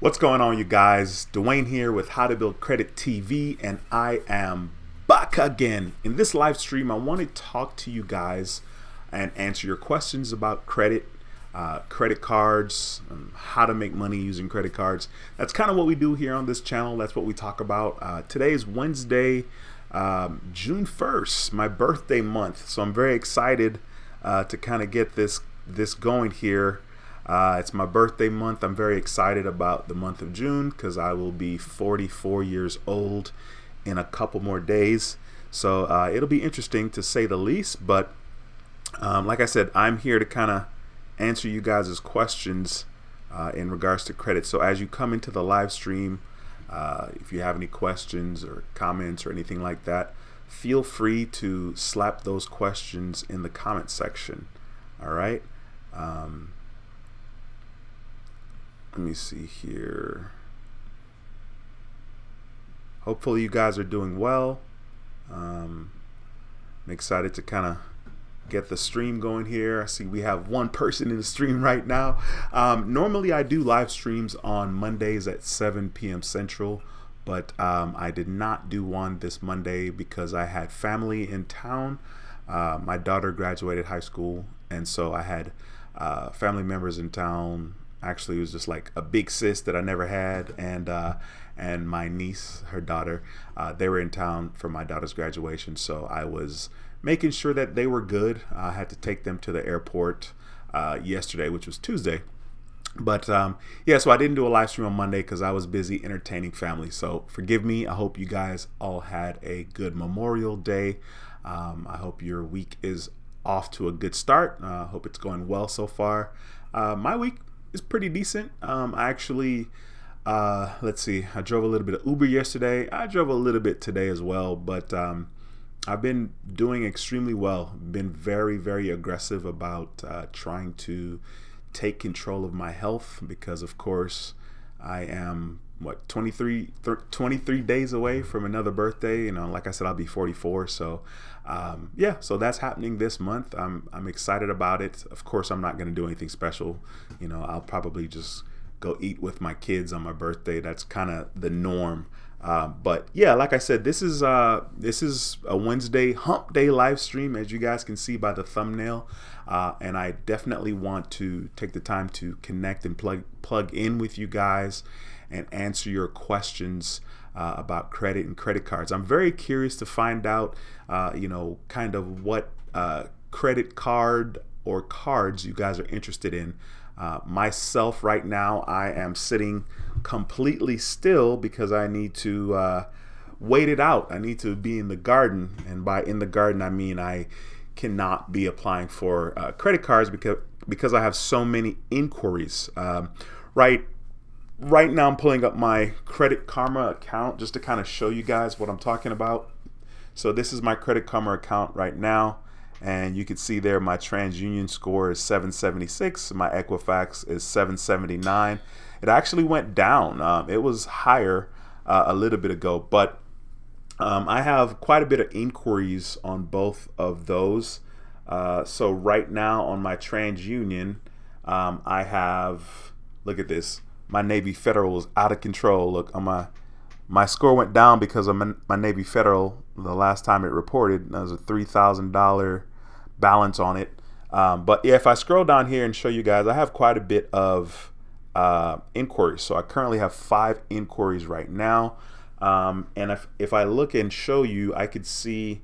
What's going on, you guys? Dwayne here with How to Build Credit TV, and I am back again. In this live stream, I want to talk to you guys and answer your questions about credit, credit cards, how to make money using credit cards. That's kind of what we do here on this channel. That's what we talk about. Today is Wednesday, June 1st, my birthday month. So I'm very excited to kind of get this going here. It's my birthday month. I'm very excited about the month of June because I will be 44 years old in a couple more days. So it'll be interesting to say the least. But like I said, I'm here to kind of answer you guys' questions in regards to credit. So as you come into the live stream, if you have any questions or comments or anything like that, feel free to slap those questions in the comment section. All right. Let me see here. Hopefully you guys are doing well. I'm excited to kind of get the stream going here. I see we have one person in the stream right now. Normally I do live streams on Mondays at 7 p.m. Central, but I did not do one this Monday because I had family in town. My daughter graduated high school, and so I had family members in town. Actually, it was just like a big sis that I never had, and my niece, her daughter, they were in town for my daughter's graduation. So I was making sure that they were good. I had to take them to the airport yesterday, which was Tuesday. But yeah, so I didn't do a live stream on Monday because I was busy entertaining family. So forgive me. I hope you guys all had a good Memorial Day. I hope your week is off to a good start. I hope it's going well so far. My week is pretty decent. I actually, let's see, I drove a little bit of Uber yesterday. I drove a little bit today as well, but I've been doing extremely well. Been very, very aggressive about trying to take control of my health because, of course, I am, 23 days away from another birthday. You know, like I said, I'll be 44. So yeah, so that's happening this month. I'm excited about it. Of course, I'm not going to do anything special. You know, I'll probably just go eat with my kids on my birthday. That's kind of the norm. But yeah, like I said, this is a Wednesday hump day live stream, as you guys can see by the thumbnail. And I definitely want to take the time to connect and plug in with you guys and answer your questions about credit and credit cards. I'm very curious to find out, you know, kind of what credit card or cards you guys are interested in. Myself right now, I am sitting completely still because I need to wait it out. I need to be in the garden, and by in the garden I mean I cannot be applying for credit cards because I have so many inquiries. Right now I'm pulling up my Credit Karma account just to kind of show you guys what I'm talking about. So this is my Credit Karma account right now, and you can see there my TransUnion score is 776, my Equifax is 779. It actually went down. It was higher a little bit ago, but I have quite a bit of inquiries on both of those. So right now on my TransUnion, I have, look at this, my Navy Federal is out of control. Look, on my score went down because of my Navy Federal. The last time it reported, there was a $3,000 balance on it. But yeah, if I scroll down here and show you guys, I have quite a bit of inquiries. So I currently have 5 inquiries right now. And if I look and show you, I could see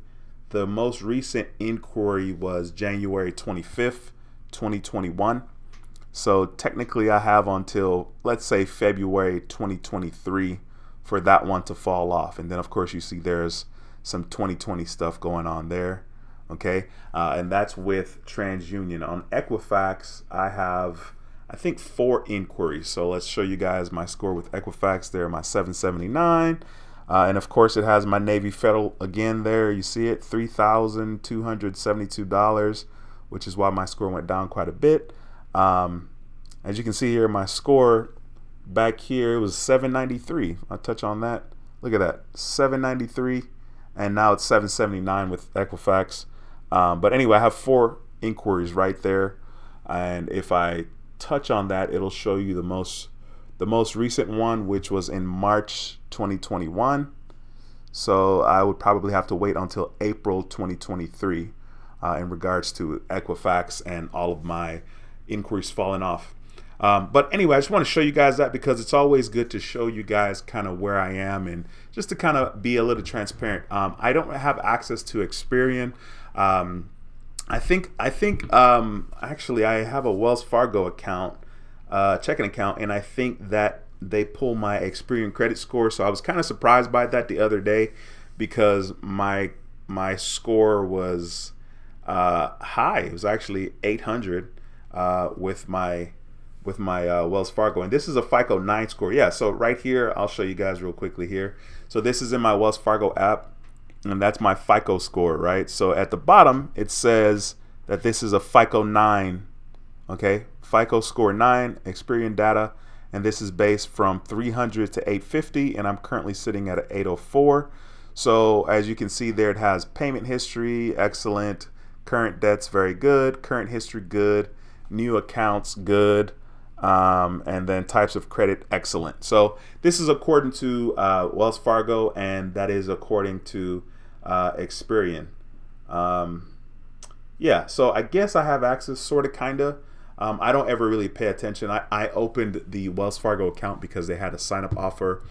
the most recent inquiry was January 25th, 2021. So technically I have until, let's say, February 2023 for that one to fall off. And then of course you see there's some 2020 stuff going on there. Okay. And that's with TransUnion. On Equifax, I have, I think, 4 inquiries. So let's show you guys my score with Equifax there, my 779. And of course it has my Navy Federal again there. You see it, $3,272, which is why my score went down quite a bit. As you can see here, my score back here was 793. I'll touch on that. Look at that, 793, and now it's 779 with Equifax. But anyway, I have 4 inquiries right there, and if I touch on that, it'll show you the the most recent one, which was in March 2021. So I would probably have to wait until April 2023 in regards to Equifax and all of my inquiries falling off. But anyway, I just want to show you guys that because it's always good to show you guys kind of where I am and just to kind of be a little transparent. I don't have access to Experian. Actually I have a Wells Fargo account, checking account, and I think that they pull my Experian credit score. So I was kind of surprised by that the other day because my score was high. It was actually 800 with my Wells Fargo, and this is a FICO 9 score. Yeah, so right here, I'll show you guys real quickly here. So this is in my Wells Fargo app, and that's my FICO score, right? So at the bottom, it says that this is a FICO 9, okay? FICO score 9, Experian data, and this is based from 300 to 850, and I'm currently sitting at an 804. So as you can see there, it has payment history, excellent, current debts, very good, current history, good, new accounts, good, and then types of credit, excellent. So this is according to Wells Fargo, and that is according to Experian. Yeah, so I guess I have access, sort of, kind of. I don't ever really pay attention. I opened the Wells Fargo account because they had a sign-up offer.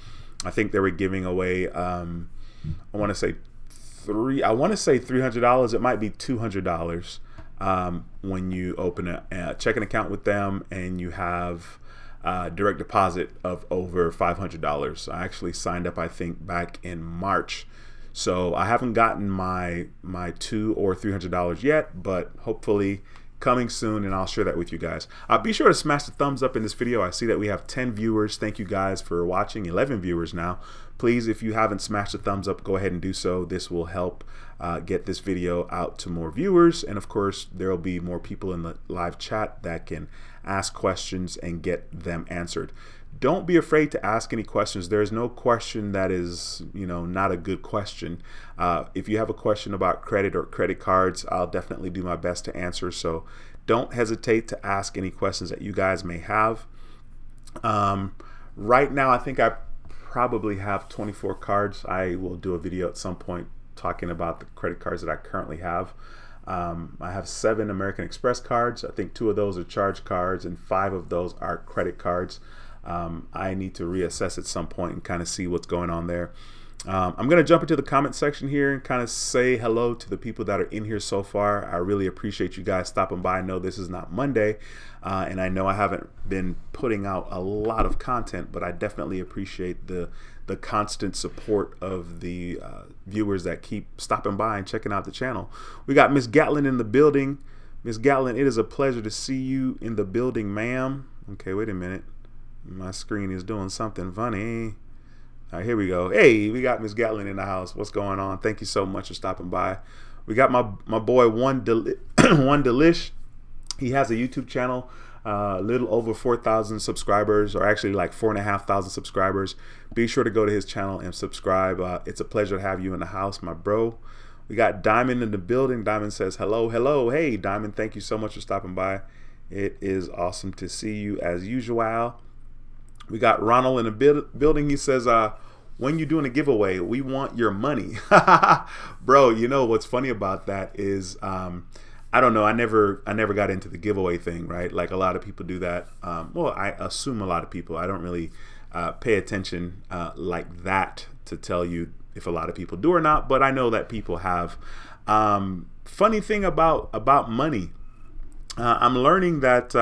I think they were giving away, I want to say $300. It might be $200 when you open a checking account with them and you have direct deposit of over $500. I actually signed up, I think, back in March. So I haven't gotten my $200 or $300 yet, but hopefully coming soon, and I'll share that with you guys. Be sure to smash the thumbs up in this video. I see that we have 10 viewers. Thank you guys for watching. 11 viewers now. Please, if you haven't smashed the thumbs up, go ahead and do so. This will help get this video out to more viewers, and of course there will be more people in the live chat that can ask questions and get them answered. Don't be afraid to ask any questions. There is no question that is, not a good question. If you have a question about credit or credit cards, I'll definitely do my best to answer. So don't hesitate to ask any questions that you guys may have. Right now, I think I probably have 24 cards. I will do a video at some point talking about the credit cards that I currently have. I have 7 American Express cards. I think 2 of those are charge cards and 5 of those are credit cards. I need to reassess at some point and kind of see what's going on there. I'm going to jump into the comment section here and kind of say hello to the people that are in here so far. I really appreciate you guys stopping by. I know this is not Monday, and I know I haven't been putting out a lot of content, but I definitely appreciate the constant support of the viewers that keep stopping by and checking out the channel. We got Miss Gatlin in the building. Miss Gatlin, it is a pleasure to see you in the building, ma'am. Okay, wait a minute. My screen is doing something funny. All right, here we go. Hey, we got Miss Gatlin in the house. What's going on? Thank you so much for stopping by. We got my boy One Delish. He has a YouTube channel, a little over 4,000 subscribers, or actually like 4,500 subscribers. Be sure to go to his channel and subscribe. It's a pleasure to have you in the house, my bro. We got Diamond in the building. Diamond says hello. Hey, Diamond, thank you so much for stopping by. It is awesome to see you as usual. We got Ronald in the building. He says, when you're doing a giveaway, we want your money. Bro, what's funny about that is, I don't know. I never got into the giveaway thing, right? Like a lot of people do that. Well, I assume a lot of people. I don't really pay attention like that to tell you if a lot of people do or not, but I know that people have. Funny thing about money, I'm learning that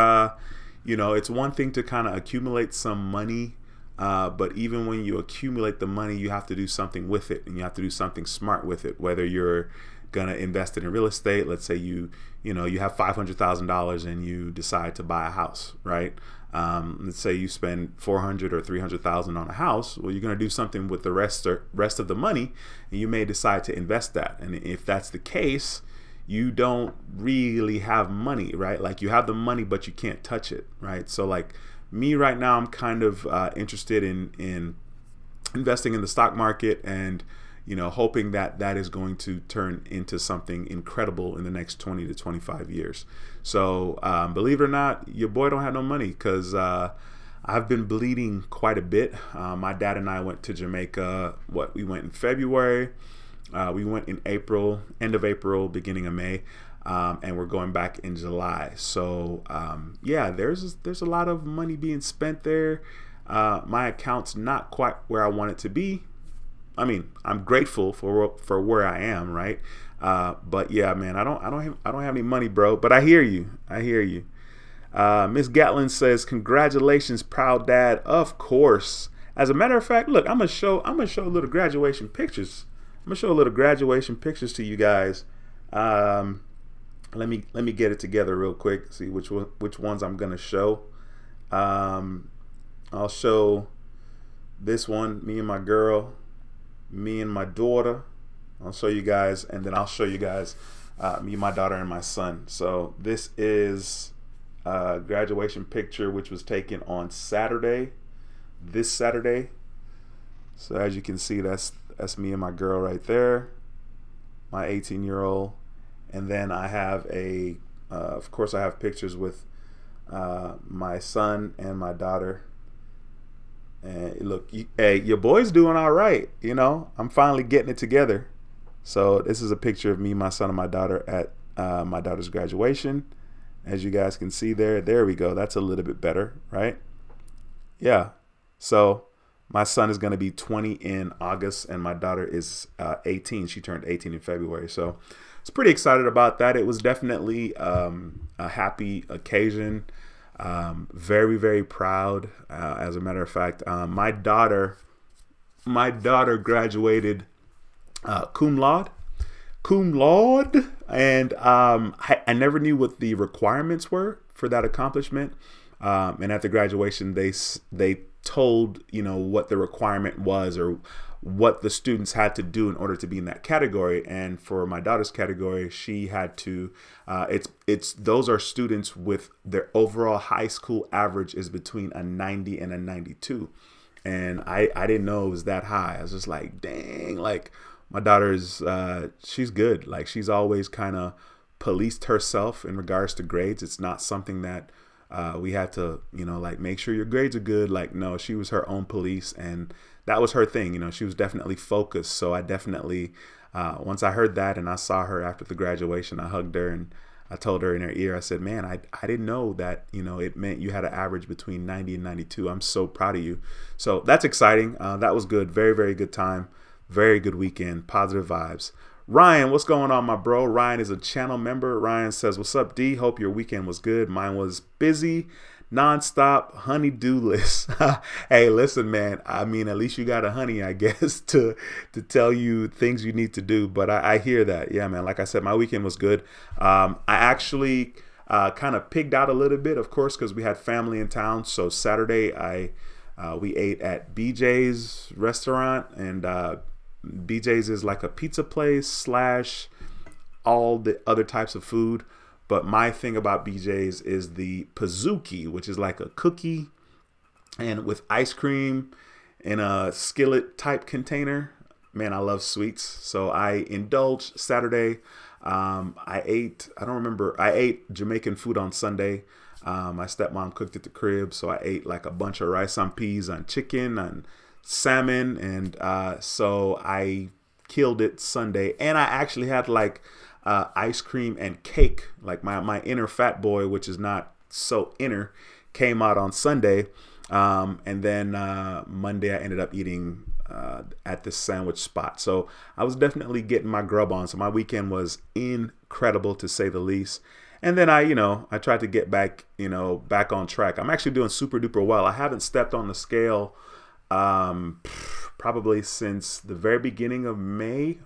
it's one thing to kind of accumulate some money, but even when you accumulate the money, you have to do something with it, and you have to do something smart with it. Whether you're gonna invest it in real estate, let's say you have $500,000 and you decide to buy a house, right? Let's say you spend $400,000 or $300,000 on a house. Well, you're gonna do something with the rest of the money, and you may decide to invest that. And if that's the case, you don't really have money, right? Like you have the money, but you can't touch it, right? So like me right now, I'm kind of interested in investing in the stock market and, hoping that that is going to turn into something incredible in the next 20 to 25 years. So believe it or not, your boy don't have no money because I've been bleeding quite a bit. My dad and I went to Jamaica. We went in February. We went in April, end of April, beginning of May. And we're going back in July. So yeah, there's a lot of money being spent there. My account's not quite where I want it to be. I mean, I'm grateful for where I am, right? But yeah, man, I don't have any money, bro. But I hear you. Miss Gatlin says, "Congratulations, proud dad." Of course. As a matter of fact, look, I'm gonna show a little graduation pictures. I'm gonna show a little graduation pictures to you guys. Let me get it together real quick. See which ones I'm gonna show. I'll show this one, me and my girl, me and my daughter. I'll show you guys, and then I'll show you guys me, my daughter, and my son. So this is a graduation picture which was taken on Saturday, this Saturday. So as you can see, that's me and my girl right there, my 18-year-old. And then I have of course I have pictures with my son and my daughter. And look, hey, your boy's doing all right. You know, I'm finally getting it together. So this is a picture of me, my son, and my daughter at my daughter's graduation. As you guys can see there we go. That's a little bit better, right? Yeah. So my son is going to be 20 in August, and my daughter is 18. She turned 18 in February. So it's pretty excited about that. It was definitely a happy occasion. Very, very proud. As a matter of fact, my daughter graduated cum laude, and I never knew what the requirements were for that accomplishment. And at the graduation, they told, you know, what the requirement was, or what the students had to do in order to be in that category. And for my daughter's category, she had to, those are students with their overall high school average is between a 90 and a 92. And I didn't know it was that high. I was just like, dang, like my daughter's, she's good. Like she's always kind of policed herself in regards to grades. It's not something that we had to, you know, like make sure your grades are good. Like, no, she was her own police, and that was her thing. You know, she was definitely focused. So I definitely, once I heard that and I saw her after the graduation, I hugged her and I told her in her ear, I said, man, I didn't know that, you know, it meant you had an average between 90 and 92. I'm so proud of you. So that's exciting. That was good. Very, very good time. Very good weekend. Positive vibes. Ryan, what's going on, my bro? Ryan is a channel member. Ryan says, what's up, D? Hope your weekend was good. Mine was busy, nonstop, honey-do list. Hey, listen, man. I mean, at least you got a honey, I guess, to tell you things you need to do. But I hear that. Yeah, man. Like I said, my weekend was good. I actually kind of pigged out a little bit, of course, because we had family in town. So Saturday, we ate at BJ's restaurant, and BJ's is like a pizza place / all the other types of food. But my thing about BJ's is the Pizookie, which is like a cookie and with ice cream in a skillet type container. Man, I love sweets. So I indulged Saturday. I ate Jamaican food on Sunday. My stepmom cooked at the crib. So I ate like a bunch of rice on peas and chicken and salmon. And so I killed it Sunday. And I actually had like ice cream and cake. Like my inner fat boy, which is not so inner, came out on Sunday. And then Monday I ended up eating at this sandwich spot. So I was definitely getting my grub on. So my weekend was incredible, to say the least. And then I tried to get back on track. I'm actually doing super duper well. I haven't stepped on the scale probably since the very beginning of May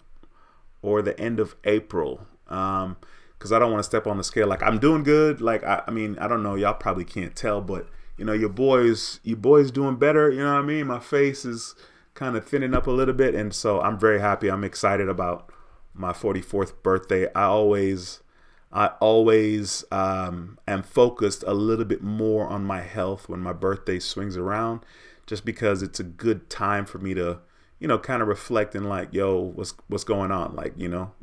or the end of April. Because I don't want to step on the scale. Like, I'm doing good. Like, I mean, I don't know. Y'all probably can't tell, but your boys doing better. You know what I mean? My face is kind of thinning up a little bit. And so I'm very happy. I'm excited about my 44th birthday. I always am focused a little bit more on my health when my birthday swings around, just because it's a good time for me to, kind of reflect and like, yo, what's going on? Like,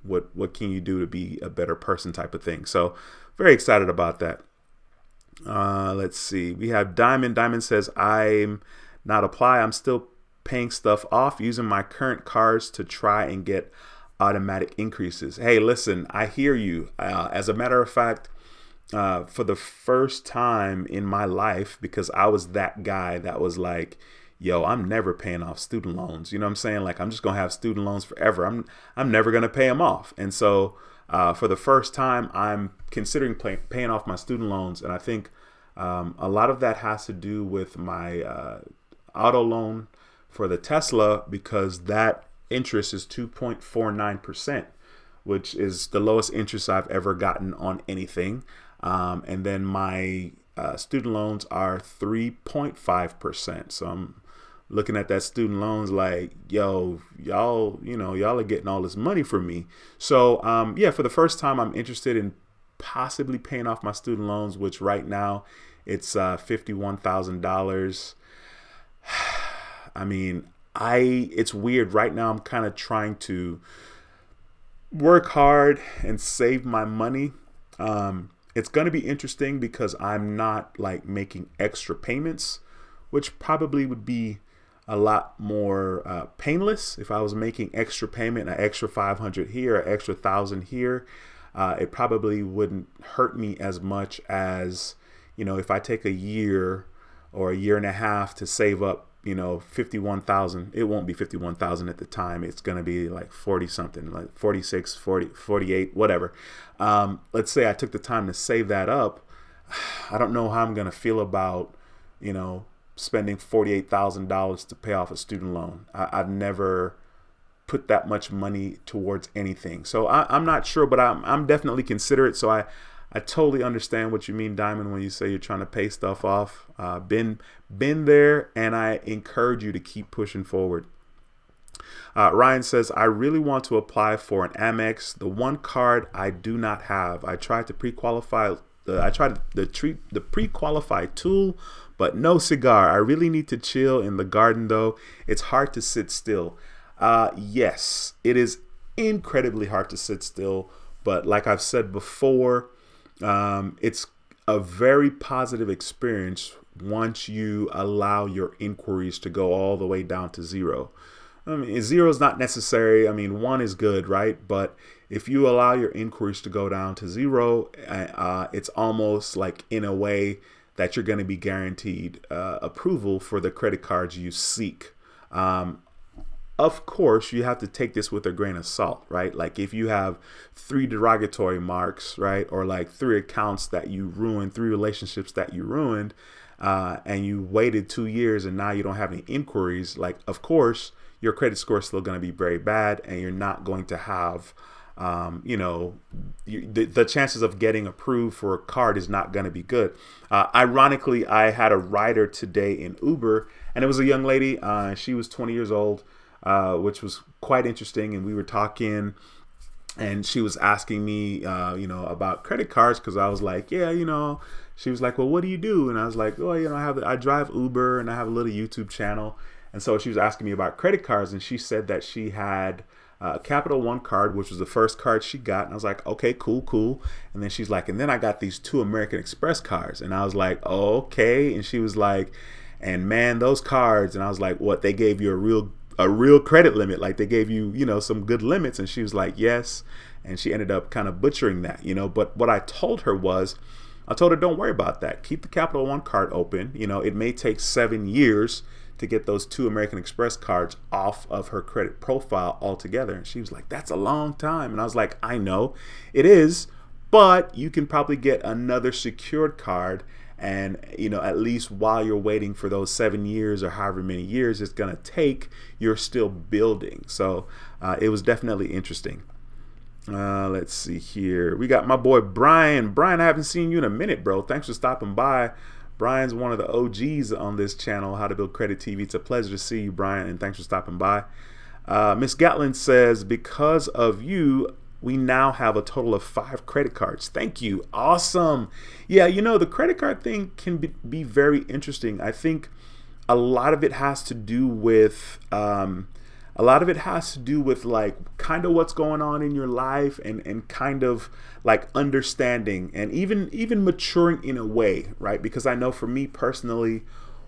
what can you do to be a better person type of thing. So very excited about that. Let's see. We have Diamond. Diamond says, I'm not apply. I'm still paying stuff off using my current cards to try and get automatic increases. Hey, listen, I hear you. As a matter of fact, for the first time in my life, because I was that guy that was like, yo, I'm never paying off student loans. You know what I'm saying? Like, I'm just going to have student loans forever. I'm never going to pay them off. And so for the first time, I'm considering paying off my student loans. And I think a lot of that has to do with my auto loan for the Tesla, because that interest is 2.49%, which is the lowest interest I've ever gotten on anything. And then my student loans are 3.5%. So I'm looking at that student loans like, yo, y'all are getting all this money from me. So yeah, for the first time, I'm interested in possibly paying off my student loans, which right now it's $51,000. I mean, it's weird. Right now, I'm kind of trying to work hard and save my money. It's going to be interesting because I'm not like making extra payments, which probably would be a lot more painless if I was making extra payment, an extra 500 here, an extra 1,000 here. It probably wouldn't hurt me as much as, if I take a year or a year and a half to save up, 51,000. It won't be 51,000 at the time. It's going to be like 40 something, like 46, 40, 48, whatever. Let's say I took the time to save that up. I don't know how I'm going to feel about, spending $48,000 to pay off a student loan. I've never put that much money towards anything. So I'm not sure, but I'm definitely considerate. So I totally understand what you mean, Diamond, when you say you're trying to pay stuff off. Been there, and I encourage you to keep pushing forward. Ryan says, I really want to apply for an Amex. The one card I do not have. I tried to pre-qualify. I tried the pre-qualify tool, but no cigar. I really need to chill in the garden, though. It's hard to sit still. Yes, it is incredibly hard to sit still. But like I've said before, it's a very positive experience once you allow your inquiries to go all the way down to zero. I mean, zero is not necessary. I mean, one is good, right? But if you allow your inquiries to go down to zero, it's almost like in a way that you're going to be guaranteed approval for the credit cards you seek. Of course, you have to take this with a grain of salt, right? Like if you have 3 derogatory marks, right? Or like 3 accounts that you ruined, 3 relationships that you ruined, and you waited 2 years and now you don't have any inquiries, like, of course, your credit score is still going to be very bad, and you're not going to have, the chances of getting approved for a card is not going to be good. Ironically, I had a rider today in Uber, and it was a young lady. She was 20 years old. Which was quite interesting. And we were talking, and she was asking me, about credit cards, because I was like, yeah, she was like, well, what do you do? And I was like, oh, I drive Uber, and I have a little YouTube channel. And so she was asking me about credit cards, and she said that she had a Capital One card, which was the first card she got. And I was like, okay, cool. And then she's like, and then I got these 2 American Express cards. And I was like, oh, okay. And she was like, and man, those cards. And I was like, what, they gave you a real credit limit? Like they gave you, some good limits? And she was like, yes. And she ended up kind of butchering that, but what I told her was, I told her, don't worry about that. Keep the Capital One card open. It may take 7 years to get those 2 American Express cards off of her credit profile altogether. And she was like, that's a long time. And I was like, I know it is, but you can probably get another secured card. And, at least while you're waiting for those 7 years or however many years it's going to take, you're still building. So it was definitely interesting. Let's see here. We got my boy Brian. Brian, I haven't seen you in a minute, bro. Thanks for stopping by. Brian's one of the OGs on this channel, How to Build Credit TV. It's a pleasure to see you, Brian, and thanks for stopping by. Miss Gatlin says, because of you, we now have a total of 5 credit cards. Thank you. Awesome. Yeah, the credit card thing can be very interesting. I think a lot of it has to do with a lot of it has to do with like kind of what's going on in your life, and kind of like understanding and even maturing in a way, right? Because I know for me personally,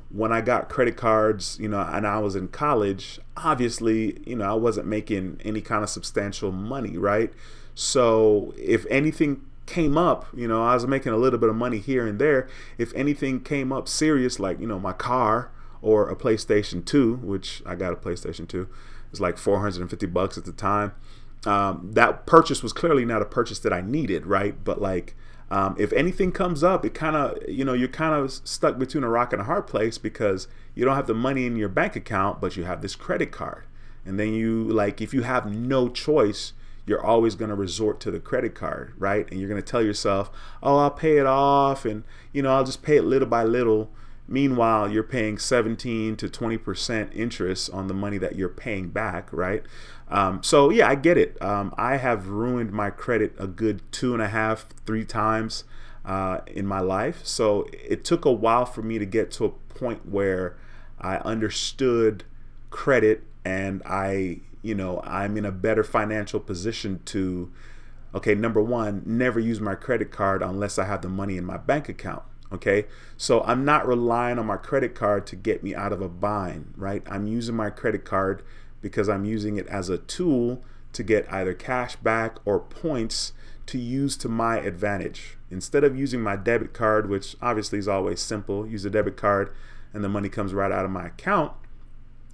when I got credit cards, and I was in college, obviously, I wasn't making any kind of substantial money, right? So if anything came up, I was making a little bit of money here and there. If anything came up serious, like, my car or a PlayStation 2, which I got a PlayStation 2, it was like $450 at the time. That purchase was clearly not a purchase that I needed, right? But like, if anything comes up, it kind of, you're kind of stuck between a rock and a hard place, because you don't have the money in your bank account, but you have this credit card. And then if you have no choice, you're always going to resort to the credit card, right? And you're going to tell yourself, oh, I'll pay it off, and, I'll just pay it little by little. Meanwhile, you're paying 17 to 20% interest on the money that you're paying back, right? So yeah, I get it. I have ruined my credit a good 2.5, 3 times in my life. So it took a while for me to get to a point where I understood credit, and I'm in a better financial position to, okay, number one, never use my credit card unless I have the money in my bank account. Okay, so I'm not relying on my credit card to get me out of a bind, right? I'm using my credit card because I'm using it as a tool to get either cash back or points to use to my advantage. Instead of using my debit card, which obviously is always simple, use a debit card and the money comes right out of my account,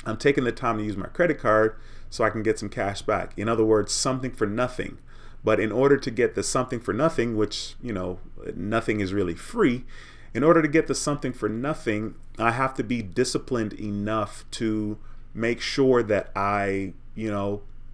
I'm taking the time to use my credit card so I can get some cash back. In other words, something for nothing. But in order to get the something for nothing, which, nothing is really free, in order to get the something for nothing, I have to be disciplined enough to make sure that I,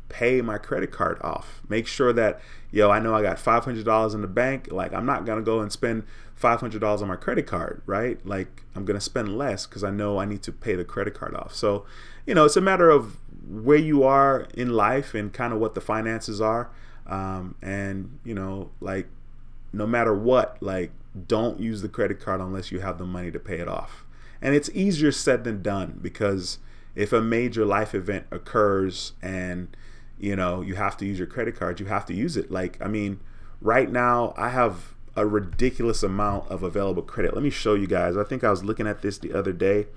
pay my credit card off. Make sure that, I know I got $500 in the bank. Like, I'm not going to go and spend $500 on my credit card, right? Like, I'm going to spend less because I know I need to pay the credit card off. So, it's a matter of where you are in life and kind of what the finances are. And like, no matter what, like, don't use the credit card unless you have the money to pay it off. And it's easier said than done, because if a major life event occurs and you have to use your credit card, you have to use it. Like, I mean, right now I have a ridiculous amount of available credit. Let me show you guys. I think I was looking at this the other day.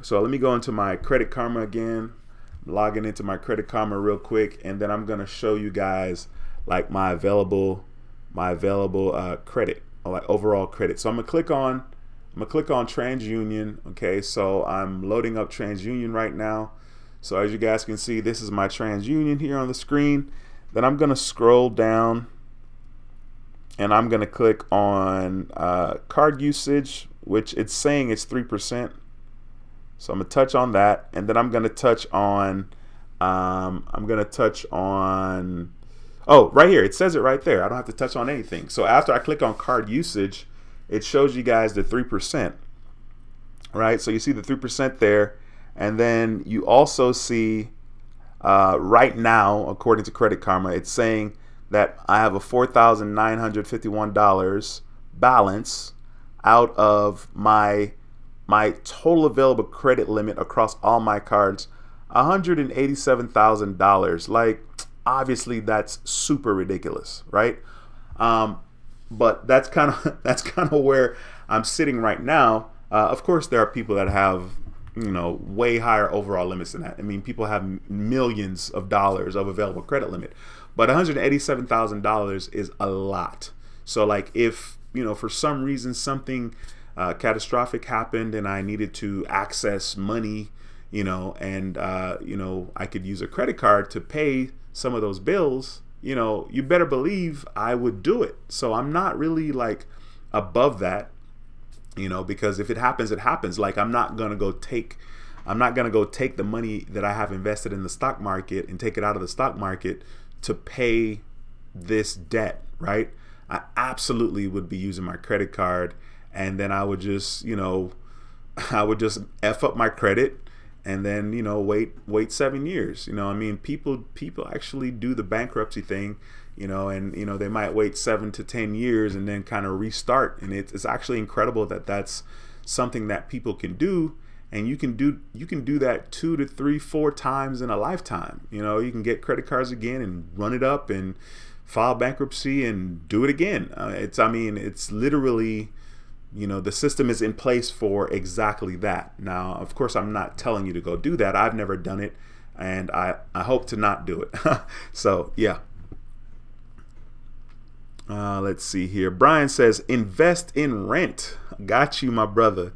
So let me go into my Credit Karma again, logging into my Credit Karma real quick, and then I'm gonna show you guys like my available credit, or like overall credit. So I'm gonna click on TransUnion. Okay, so I'm loading up TransUnion right now. So as you guys can see, this is my TransUnion here on the screen. Then I'm gonna scroll down, and I'm gonna click on card usage, which it's saying it's 3%. So I'm gonna touch on that, and then I'm gonna touch on oh, right here, it says it right there. I don't have to touch on anything. So after I click on card usage, it shows you guys the 3%, right? So you see the 3% there, and then you also see right now, according to Credit Karma, it's saying that I have a $4,951 balance out of my total available credit limit across all my cards, $187,000. Like, obviously that's super ridiculous, right? But that's kind of where I'm sitting right now. Of course, there are people that have way higher overall limits than that. I mean, people have millions of dollars of available credit limit, but $187,000 is a lot. So like, if for some reason something catastrophic happened and I needed to access money, and I could use a credit card to pay some of those bills, you better believe I would do it. So I'm not really like above that, because if it happens, it happens. Like, I'm not gonna go take the money that I have invested in the stock market and take it out of the stock market to pay this debt, right? I absolutely would be using my credit card, and then I would just F up my credit, and then wait 7 years. I mean, people actually do the bankruptcy thing, and they might wait 7 to 10 years and then kind of restart. And it's actually incredible that that's something that people can do. and you can do that 2 to 3, 4 times in a lifetime. You can get credit cards again and run it up and file bankruptcy and do it again. It's literally, the system is in place for exactly that. Now, of course, I'm not telling you to go do that. I've never done it, and I hope to not do it. So yeah. Let's see here. Brian says, invest in rent. Got you, my brother.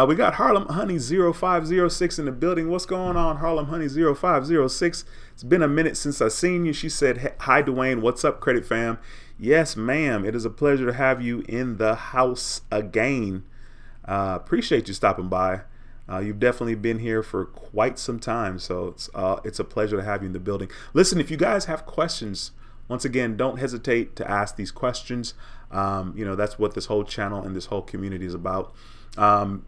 We got Harlem Honey 0506 in the building. What's going on, Harlem Honey 0506? It's been a minute since I seen you. She said, hi, Dwayne. What's up, Credit Fam? Yes, ma'am. It is a pleasure to have you in the house again. Appreciate you stopping by. You've definitely been here for quite some time, so it's a pleasure to have you in the building. Listen, if you guys have questions, once again, don't hesitate to ask these questions. That's what this whole channel and this whole community is about. I've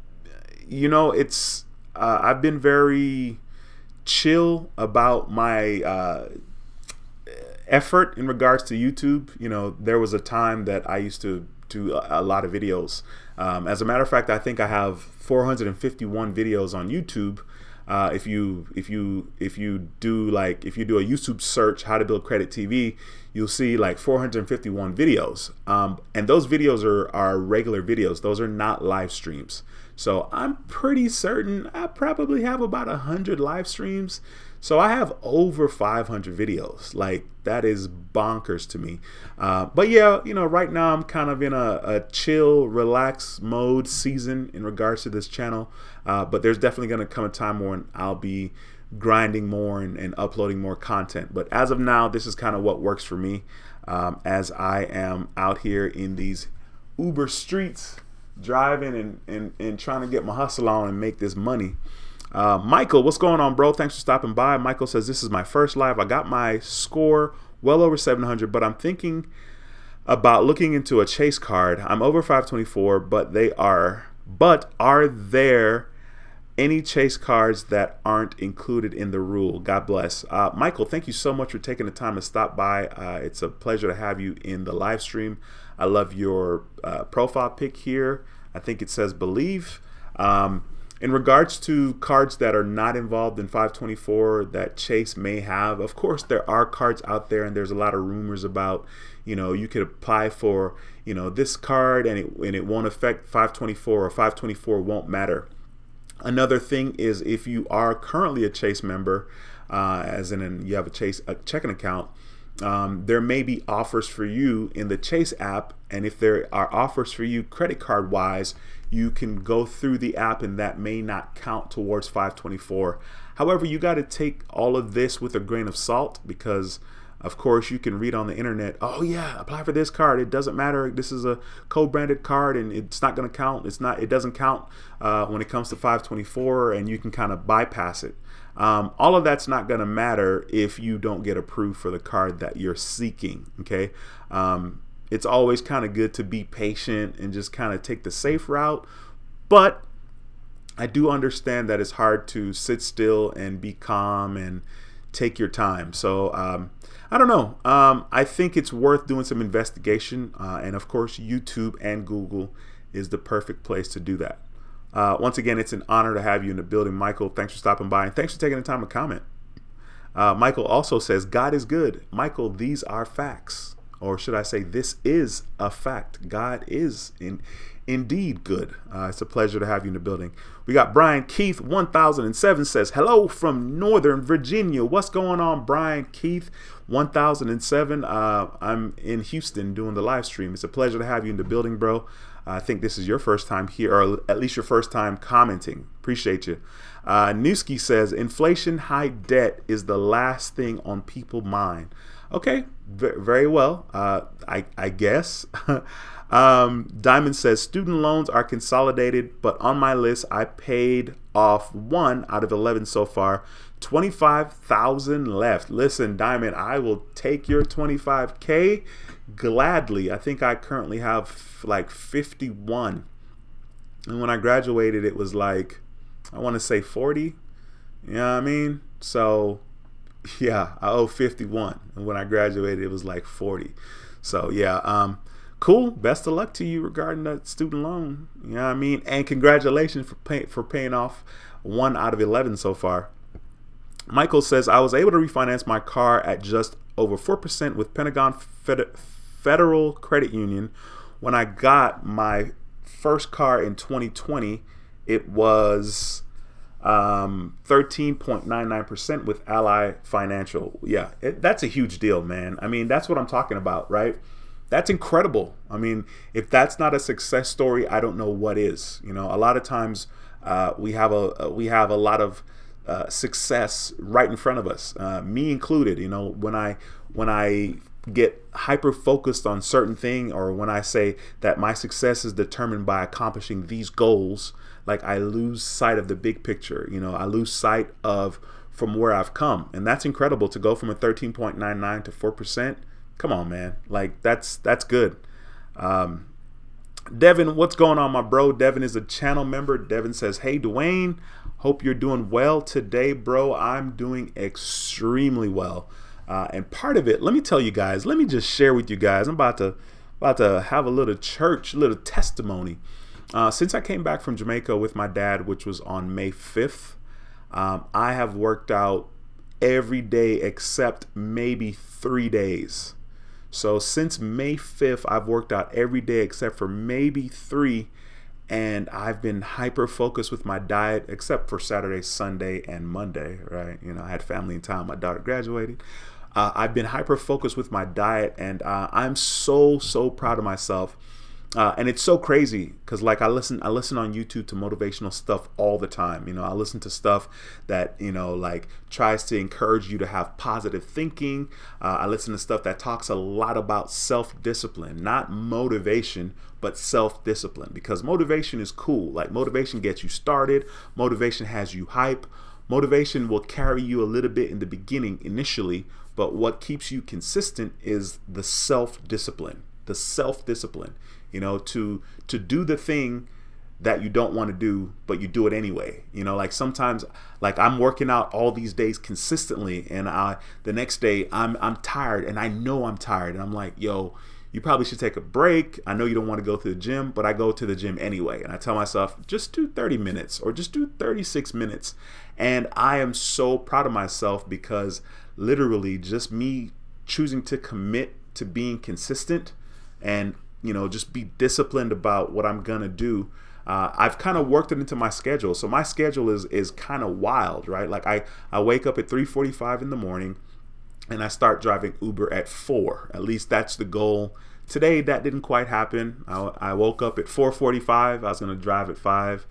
been very chill about my effort in regards to YouTube. There was a time that I used to do a lot of videos. As a matter of fact, I think I have 451 videos on YouTube. If you do a YouTube search, how to build credit TV, you'll see like 451 videos. And those videos are regular videos. Those are not live streams. So I'm pretty certain I probably have about 100 live streams. So I have over 500 videos. Like, that is bonkers to me. But yeah, right now I'm kind of in a chill, relax mode season in regards to this channel. But there's definitely going to come a time when I'll be grinding more and uploading more content. But as of now, this is kind of what works for me, as I am out here in these Uber streets, driving and trying to get my hustle on and make this money. Michael, what's going on, bro? Thanks for stopping by. Michael says, this is my first live. I got my score well over 700, but I'm thinking about looking into a Chase card. I'm over 524, but are there any Chase cards that aren't included in the rule? God bless. Michael, thank you so much for taking the time to stop by. It's a pleasure to have you in the live stream. I love your profile pic here. I think it says believe. In regards to cards that are not involved in 524 that Chase may have, of course, there are cards out there, and there's a lot of rumors about, you could apply for, this card and it won't affect 524, or 524 won't matter. Another thing is, if you are currently a Chase member, as in you have a checking account, there may be offers for you in the Chase app, and if there are offers for you credit card wise, you can go through the app and that may not count towards 524. However, you got to take all of this with a grain of salt, because of course you can read on the internet, oh yeah, apply for this card, it doesn't matter, this is a co-branded card and it's not going to count, it doesn't count when it comes to 524, and you can kind of bypass it. All of that's not going to matter if you don't get approved for the card that you're seeking. Okay. It's always kind of good to be patient and just kind of take the safe route. But I do understand that it's hard to sit still and be calm and take your time. So I don't know. I think it's worth doing some investigation. And of course, YouTube and Google is the perfect place to do that. Once again, it's an honor to have you in the building, Michael. Thanks for stopping by, and thanks for taking the time to comment. Michael also says, God is good. Michael, these are facts. Or should I say, this is a fact. God is indeed good. It's a pleasure to have you in the building. We got Brian Keith 1007 says, hello from Northern Virginia. What's going on, Brian Keith 1007? I'm in Houston doing the live stream. It's a pleasure to have you in the building, bro. I think this is your first time here, or at least your first time commenting. Appreciate you. Newski says, inflation, high debt is the last thing on people's mind. Okay, very well. I guess. Diamond says, student loans are consolidated, but on my list, I paid off 1 out of 11 so far. 25,000 left. Listen, Diamond, I will take your 25K gladly. I think I currently have like 51. And when I graduated, it was like, I want to say 40. You know what I mean? So yeah, I owe 51. And when I graduated, it was like 40. So yeah, Cool. Best of luck to you regarding that student loan. You know what I mean? And congratulations for paying off 1 out of 11 so far. Michael says, I was able to refinance my car at just over 4% with Pentagon Federal Credit Union. When I got my first car in 2020, it was 13.99% with Ally Financial. Yeah, that's a huge deal, man. I mean, that's what I'm talking about, right? That's incredible. I mean, if that's not a success story, I don't know what is. You know, a lot of times we have a lot of success right in front of us, me included. You know, when I get hyper focused on certain thing, or when I say that my success is determined by accomplishing these goals, like I lose sight of the big picture. You know, I lose sight of from where I've come, and that's incredible to go from a 13.99 to 4%. Come on, man. Like that's good. Devin, what's going on, my bro? Devin is a channel member. Devin says, hey, Dwayne, hope you're doing well today, bro. I'm doing extremely well. And part of it, let me tell you guys, let me just share with you guys. I'm about to have a little little testimony. Since I came back from Jamaica with my dad, which was on May 5th, I have worked out every day except maybe 3 days. So since May 5th, I've worked out every day except for maybe 3. And I've been hyper focused with my diet, except for Saturday, Sunday, and Monday, right? You know, I had family in town. My daughter graduated. I've been hyper focused with my diet, and I'm so proud of myself. And it's so crazy because, like, I listen on YouTube to motivational stuff all the time. You know, I listen to stuff that, you know, like tries to encourage you to have positive thinking. I listen to stuff that talks a lot about self-discipline, not motivation, but self-discipline, because motivation is cool. Like, motivation gets you started. Motivation has you hype. Motivation will carry you a little bit in the beginning initially, but what keeps you consistent is the self-discipline. You know, to do the thing that you don't want to do, but you do it anyway. You know, like sometimes, like I'm working out all these days consistently, and the next day I'm tired, and I know I'm tired, and I'm like, yo, you probably should take a break. I know you don't want to go to the gym, but I go to the gym anyway. And I tell myself, just do 30 minutes or just do 36 minutes. And I am so proud of myself because literally just me choosing to commit to being consistent and, you know, just be disciplined about what I'm going to do. I've kind of worked it into my schedule. So my schedule is kind of wild, right? Like I wake up at 3:45 in the morning, and I start driving Uber at 4. At least that's the goal. Today, that didn't quite happen. I woke up at 4:45. I was going to drive at 5.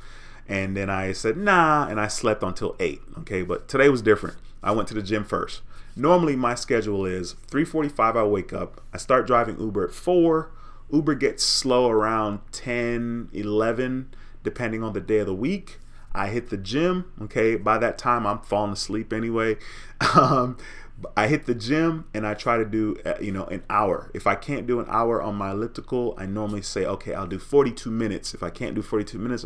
And then I said, nah, and I slept until 8. Okay, but today was different. I went to the gym first. Normally, my schedule is 3:45, I wake up. I start driving Uber at 4. Uber gets slow around 10, 11, depending on the day of the week. I hit the gym. Okay, by that time, I'm falling asleep anyway. I hit the gym and I try to do, an hour. If I can't do an hour on my elliptical, I normally say, okay, I'll do 42 minutes. If I can't do 42 minutes,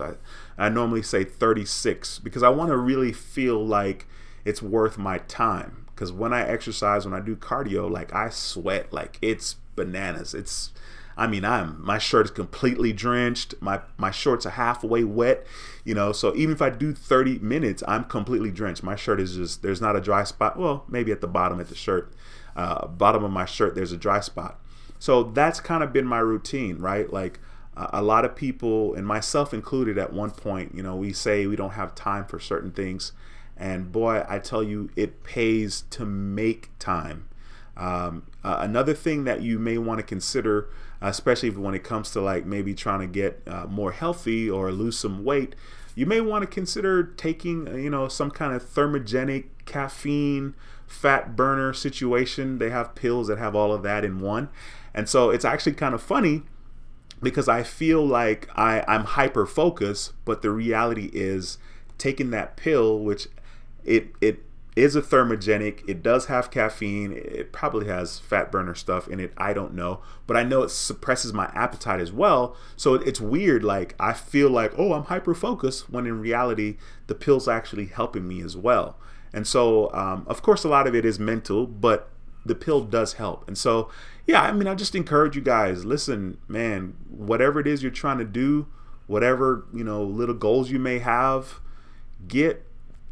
I normally say 36, because I want to really feel like it's worth my time. Because when I exercise, when I do cardio, like I sweat, like it's bananas. My shirt is completely drenched. My shorts are halfway wet, so even if I do 30 minutes, I'm completely drenched. My shirt is just, there's not a dry spot. Well, maybe at the bottom of the shirt, bottom of my shirt, there's a dry spot. So that's kind of been my routine, right? Like a lot of people, and myself included at one point, we say we don't have time for certain things. And boy, I tell you, it pays to make time. Another thing that you may want to consider, especially when it comes to like maybe trying to get more healthy or lose some weight, you may want to consider taking, some kind of thermogenic caffeine fat burner situation. They have pills that have all of that in one. And so it's actually kind of funny because I feel like I'm hyper focused, but the reality is taking that pill, which it is a thermogenic. It does have caffeine. It probably has fat burner stuff in it. I don't know, but I know it suppresses my appetite as well. So it's weird. Like I feel like, oh, I'm hyper focused, when in reality, the pill's actually helping me as well. And so, of course, a lot of it is mental, but the pill does help. And so yeah, I mean, I just encourage you guys, listen, man, whatever it is you're trying to do, whatever, little goals you may have, get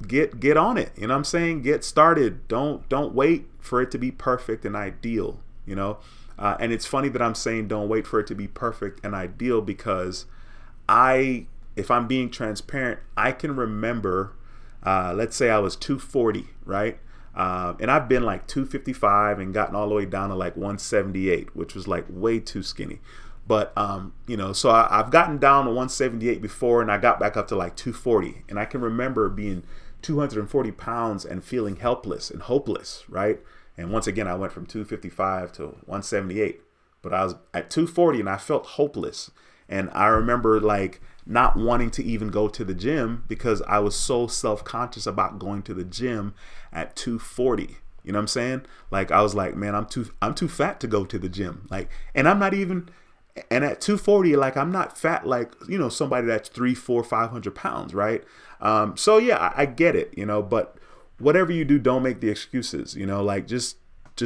get on it. You know what I'm saying? Get started. Don't wait for it to be perfect and ideal, and it's funny that I'm saying don't wait for it to be perfect and ideal, because if I'm being transparent, I can remember, let's say I was 240, right? And I've been like 255 and gotten all the way down to like 178, which was like way too skinny. But, so I've gotten down to 178 before, and I got back up to like 240. And I can remember being 240 pounds and feeling helpless and hopeless, right? And once again, I went from 255 to 178. But I was at 240 and I felt hopeless. And I remember like not wanting to even go to the gym because I was so self-conscious about going to the gym at 240. You know what I'm saying? Like I was like, man, I'm too fat to go to the gym. Like, and I'm not even, and at 240, like I'm not fat like, somebody that's 300, 400, 500 pounds, right? So yeah, I get it, but whatever you do, don't make the excuses, like just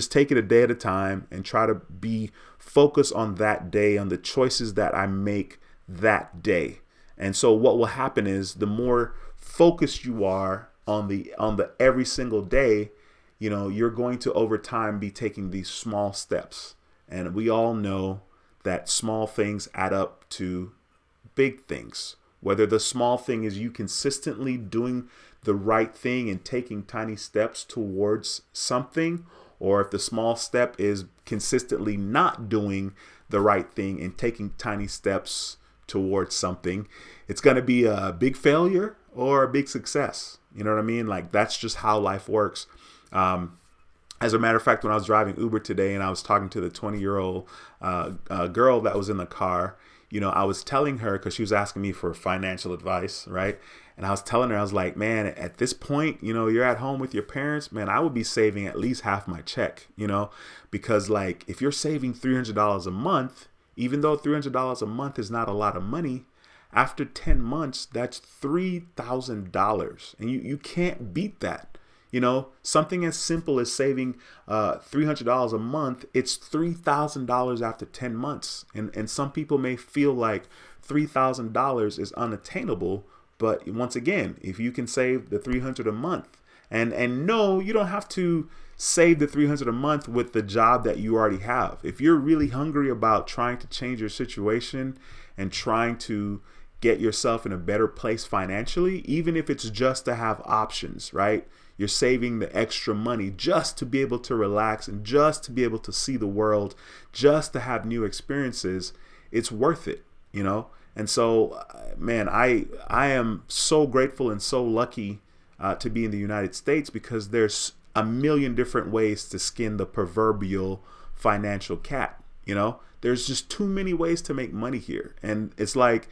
take it a day at a time and try to be focused on that day, on the choices that I make that day. And so what will happen is the more focused you are on the every single day, you're going to over time be taking these small steps. And we all know that small things add up to big things. Whether the small thing is you consistently doing the right thing and taking tiny steps towards something, or if the small step is consistently not doing the right thing and taking tiny steps towards something, it's going to be a big failure or a big success. You know what I mean? Like that's just how life works. As a matter of fact, when I was driving Uber today and I was talking to the 20-year-old girl that was in the car, I was telling her, because she was asking me for financial advice, right? And I was telling her, I was like, man, at this point, you're at home with your parents, man, I would be saving at least half my check, because like if you're saving $300 a month, even though $300 a month is not a lot of money, after 10 months, that's $3,000. And you can't beat that. Something as simple as saving $300 a month, it's $3,000 after 10 months. And some people may feel like $3,000 is unattainable. But once again, if you can save the $300 a month, and no, you don't have to save the $300 a month with the job that you already have. If you're really hungry about trying to change your situation and trying to get yourself in a better place financially, even if it's just to have options, right? You're saving the extra money just to be able to relax and just to be able to see the world, just to have new experiences. It's worth it, And so, man, I am so grateful and so lucky to be in the United States, because there's a million different ways to skin the proverbial financial cat. There's just too many ways to make money here. And it's like,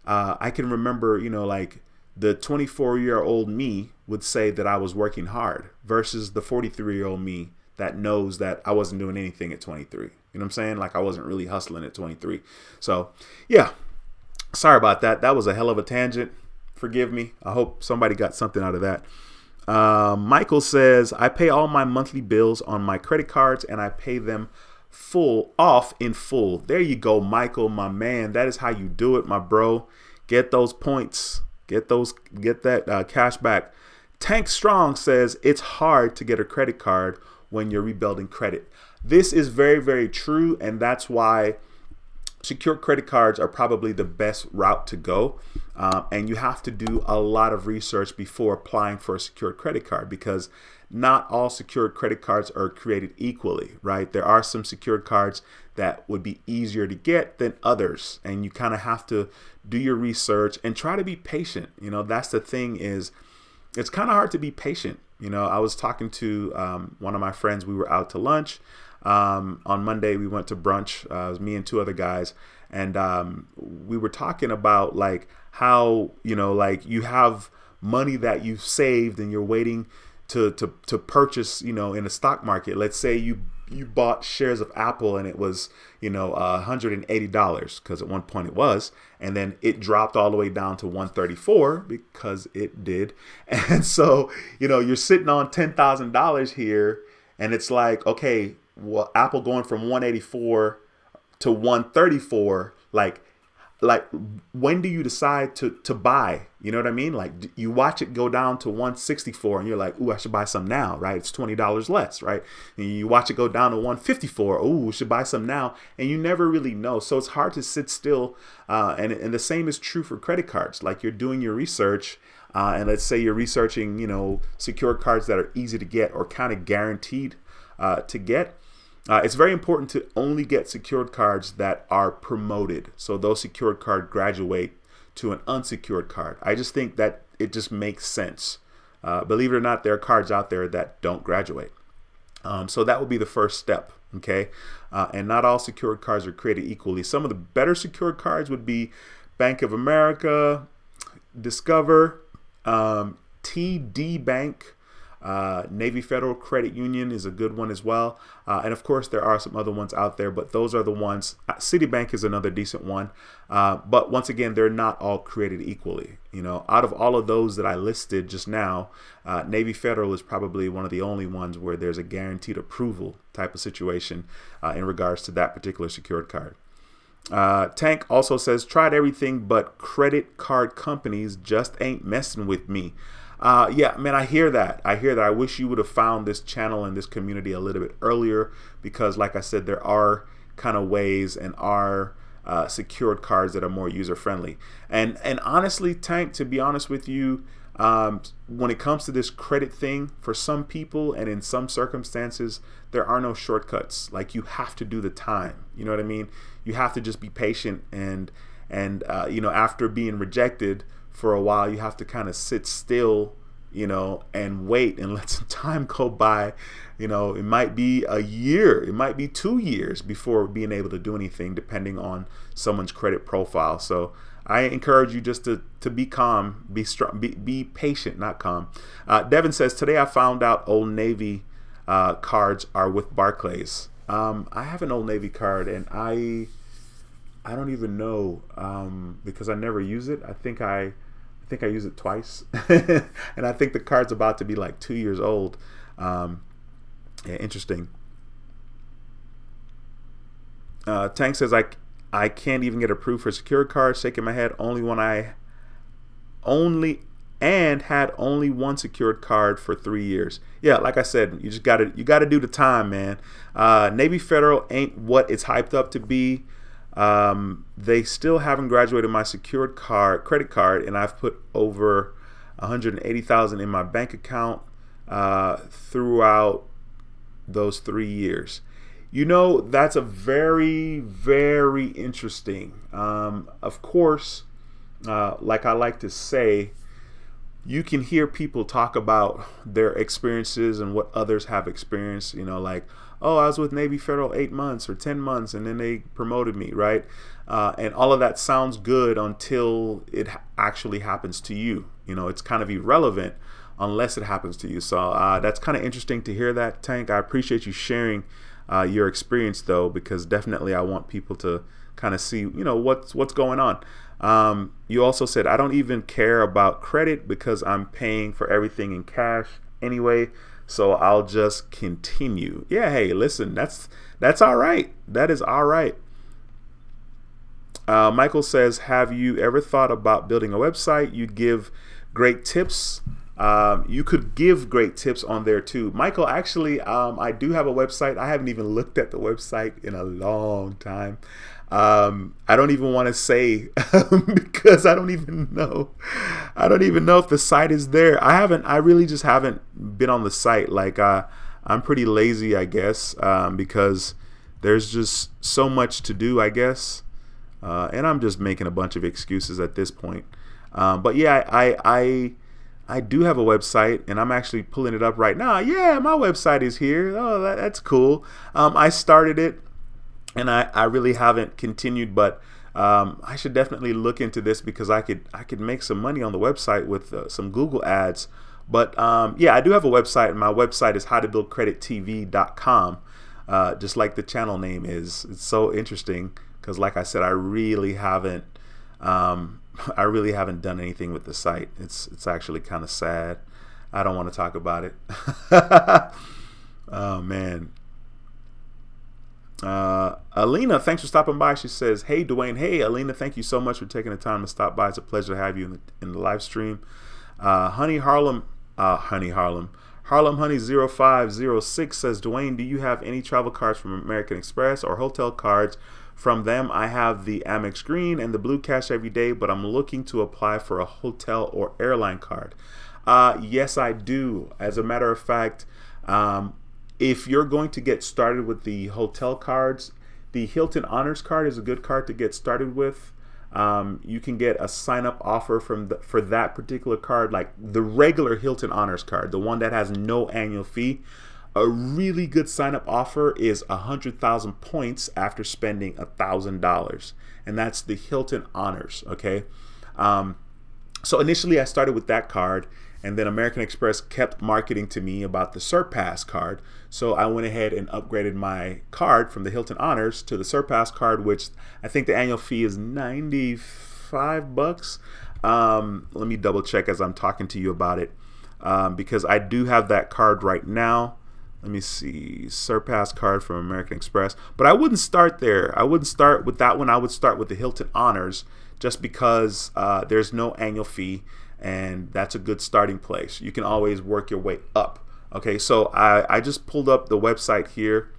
I can remember, like the 24-year-old me would say that I was working hard versus the 43-year-old me that knows that I wasn't doing anything at 23. You know what I'm saying? Like I wasn't really hustling at 23. So yeah, sorry about that. That was a hell of a tangent. Forgive me. I hope somebody got something out of that. Michael says, I pay all my monthly bills on my credit cards and I pay them off in full. There you go, Michael, my man. That is how you do it, my bro. Get those points. Get that cash back. Tank Strong says it's hard to get a credit card when you're rebuilding credit. This is very, very true. And that's why secured credit cards are probably the best route to go. And you have to do a lot of research before applying for a secured credit card, because not all secured credit cards are created equally, right? There are some secured cards that would be easier to get than others. And you kind of have to do your research and try to be patient. That's the thing, is it's kind of hard to be patient. I was talking to one of my friends. We were out to lunch. On Monday, we went to brunch. It was me and two other guys. And we were talking about like how, like you have money that you've saved and you're waiting to purchase, in the stock market. Let's say you bought shares of Apple and it was, $180, because at one point it was, and then it dropped all the way down to 134 because it did. And so, you're sitting on $10,000 here, and it's like, okay, well, Apple going from 184 to 134, like when do you decide to buy? You know what I mean? Like you watch it go down to 164 and you're like, ooh, I should buy some now, right? It's $20 less, right? And you watch it go down to 154, ooh, we should buy some now, and you never really know. So it's hard to sit still, and the same is true for credit cards. Like you're doing your research, and let's say you're researching, secured cards that are easy to get or kind of guaranteed to get. It's very important to only get secured cards that are promoted. So those secured cards graduate to an unsecured card. I just think that it just makes sense. Believe it or not, there are cards out there that don't graduate. So that would be the first step. Okay. And not all secured cards are created equally. Some of the better secured cards would be Bank of America, Discover, TD Bank. Navy Federal Credit Union is a good one as well. And of course, there are some other ones out there, but those are the ones. Citibank is another decent one. But once again, they're not all created equally. Out of all of those that I listed just now, Navy Federal is probably one of the only ones where there's a guaranteed approval type of situation in regards to that particular secured card. Tank also says, tried everything but credit card companies just ain't messing with me. Yeah, man, I hear that. I wish you would have found this channel and this community a little bit earlier, because like I said, there are kind of ways and are secured cards that are more user friendly. And honestly, Tank, to be honest with you, when it comes to this credit thing, for some people and in some circumstances, there are no shortcuts. Like you have to do the time. You know what I mean? You have to just be patient and after being rejected for a while, you have to kind of sit still, and wait and let some time go by. It might be a year, it might be 2 years before being able to do anything, depending on someone's credit profile. So I encourage you just to be calm, be strong, be patient, not calm. Devin says, today I found out Old Navy cards are with Barclays. I have an Old Navy card and I don't even know, because I never use it. I think I use it twice, and I think the card's about to be like 2 years old. Yeah, interesting. Tank says I can't even get approved for secured cards. Shaking my head. Had only one secured card for 3 years. Yeah, like I said, you gotta do the time, man. Navy Federal ain't what it's hyped up to be. They still haven't graduated my secured credit card, and I've put over $180,000 in my bank account throughout those 3 years. That's a very, very interesting. Of course, like I like to say, you can hear people talk about their experiences and what others have experienced, like, oh, I was with Navy Federal 8 months or 10 months and then they promoted me, right? And all of that sounds good until it actually happens to you. It's kind of irrelevant unless it happens to you. So that's kind of interesting to hear that, Tank. I appreciate you sharing your experience, though, because definitely I want people to kind of see, what's going on. You also said, I don't even care about credit because I'm paying for everything in cash anyway, so I'll just continue. Yeah, hey, listen, that's all right. That is all right. Michael says, have you ever thought about building a website? You'd give great tips. You could give great tips on there too. Michael, actually, I do have a website. I haven't even looked at the website in a long time. I don't even want to say because I don't even know if the site is there. I really just haven't been on the site. Like, I'm pretty lazy, I guess, because there's just so much to do, I guess. And I'm just making a bunch of excuses at this point. But yeah, I do have a website, and I'm actually pulling it up right now. Yeah, my website is here. Oh, that's cool. I started it, and I really haven't continued, but I should definitely look into this because I could make some money on the website with some Google ads. But yeah, I do have a website, and my website is howtobuildcredittv.com, just like the channel name is. It's so interesting because, like I said, I really haven't done anything with the site. It's actually kind of sad. I don't want to talk about it. Oh man. Alina, thanks for stopping by. She says, hey, Dwayne. Hey, Alina, thank you so much for taking the time to stop by. It's a pleasure to have you in the live stream. Honey Harlem Honey 0506 says, Dwayne, do you have any travel cards from American Express or hotel cards from them? I have the Amex Green and the Blue Cash every day, but I'm looking to apply for a hotel or airline card. Yes, I do. As a matter of fact, if you're going to get started with the hotel cards, the Hilton Honors card is a good card to get started with. You can get a sign-up offer for that particular card, like the regular Hilton Honors card, the one that has no annual fee. A really good sign-up offer is 100,000 points after spending $1,000, and that's the Hilton Honors. Okay, so initially I started with that card, and then American Express kept marketing to me about the Surpass card. So I went ahead and upgraded my card from the Hilton Honors to the Surpass card, which I think the annual fee is $95. Let me double check as I'm talking to you about it, because I do have that card right now. Let me see, Surpass card from American Express. But I wouldn't start there. I wouldn't start with that one. I would start with the Hilton Honors, just because there's no annual fee, and that's a good starting place. You can always work your way up. Okay, so I just pulled up the website here,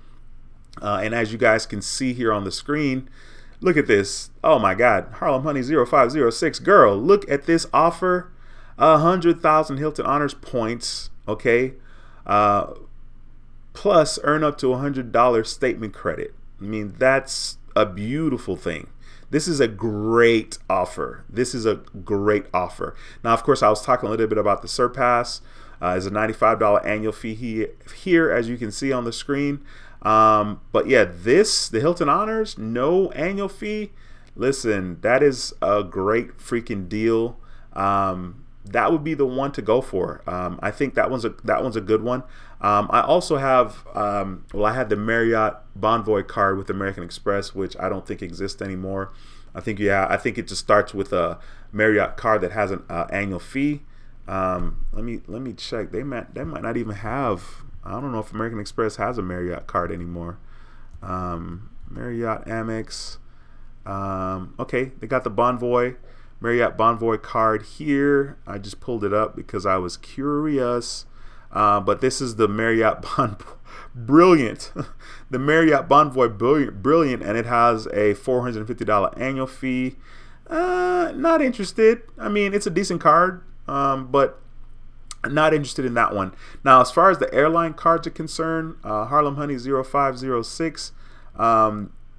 and as you guys can see here on the screen, look at this. Oh my God, Harlem Honey 0506, girl, look at this offer. 100,000 Hilton Honors points, okay, plus earn up to $100 statement credit. I mean, that's a beautiful thing. This is a great offer. This is a great offer. Now, of course, I was talking a little bit about the Surpass. It's a $95 annual fee here, as you can see on the screen. But yeah, the Hilton Honors, no annual fee. Listen, that is a great freaking deal. That would be the one to go for. I think that one's a good one. I also have, I had the Marriott Bonvoy card with American Express, which I don't think exists anymore. I think it just starts with a Marriott card that has an annual fee. Let me check. They might not even have. I don't know if American Express has a Marriott card anymore. Marriott Amex. Okay, they got the Marriott Bonvoy card here. I just pulled it up because I was curious. But this is the Marriott Brilliant. The Marriott Bonvoy Brilliant, and it has a $450 annual fee. Not interested. I mean, it's a decent card, but not interested in that one. Now, as far as the airline cards are concerned, Harlem Honey 0506,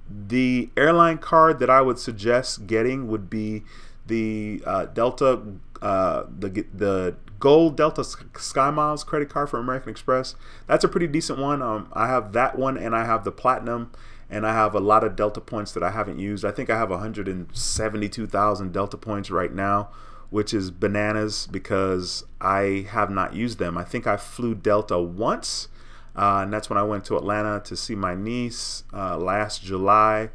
the airline card that I would suggest getting would be the Delta, the Gold Delta Sky Miles credit card from American Express. That's a pretty decent one. I have that one, and I have the Platinum, and I have a lot of Delta points that I haven't used. I think I have 172,000 Delta points right now, which is bananas because I have not used them. I think I flew Delta once, and that's when I went to Atlanta to see my niece last July.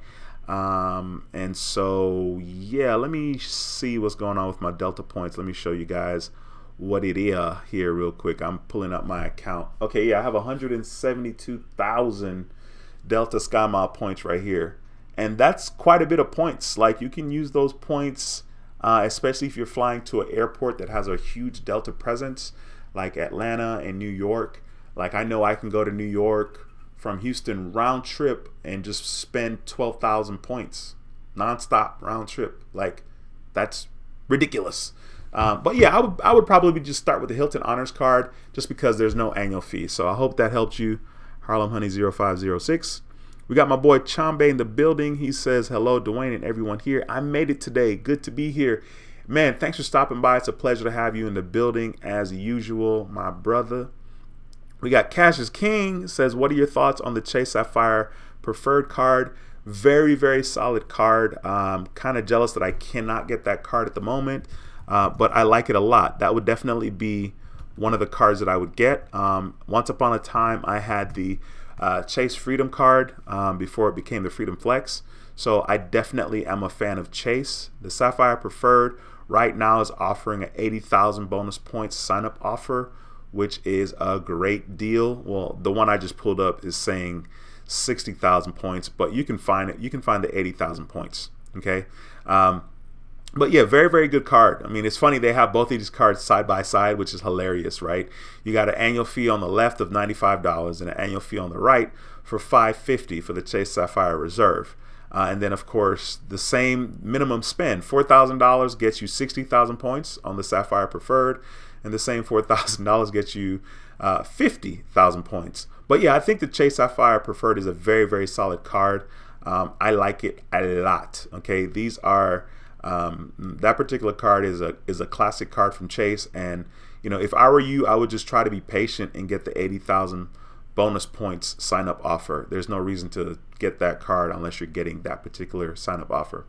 And so, yeah, let me see what's going on with my Delta points. Let me show you guys what it is here real quick. I'm pulling up my account. Okay, yeah, I have 172,000 Delta SkyMile points right here, and that's quite a bit of points. Like, you can use those points, especially if you're flying to an airport that has a huge Delta presence, like Atlanta and New York. Like, I know I can go to New York from Houston round trip and just spend 12,000 points nonstop round trip. Like, that's ridiculous. But yeah, I would probably just start with the Hilton Honors card just because there's no annual fee. So I hope that helped you, Harlem Honey 0506. We got my boy Chambe in the building. He says, hello, Dwayne and everyone here. I made it today. Good to be here. Man, thanks for stopping by. It's a pleasure to have you in the building as usual, my brother. We got Cash is King. Says, what are your thoughts on the Chase Sapphire preferred card? Very, very solid card. Kind of jealous that I cannot get that card at the moment. But I like it a lot. That would definitely be one of the cards that I would get. Once upon a time, I had the Chase Freedom card before it became the Freedom Flex. So I definitely am a fan of Chase. The Sapphire Preferred right now is offering an 80,000 bonus points sign-up offer, which is a great deal. Well, the one I just pulled up is saying 60,000 points, but you can find it. You can find the 80,000 points. Okay. But yeah, very, very good card. I mean, it's funny, they have both of these cards side by side, which is hilarious, right? You got an annual fee on the left of $95 and an annual fee on the right for $550 for the Chase Sapphire Reserve. And then, of course, the same minimum spend, $4,000 gets you 60,000 points on the Sapphire Preferred, and the same $4,000 gets you 50,000 points. But yeah, I think the Chase Sapphire Preferred is a very, very solid card. I like it a lot. Okay, these are that particular card is a classic card from Chase, and you know, if I were you, I would just try to be patient and get the 80,000 bonus points sign up offer. There's no reason to get that card unless you're getting that particular sign up offer.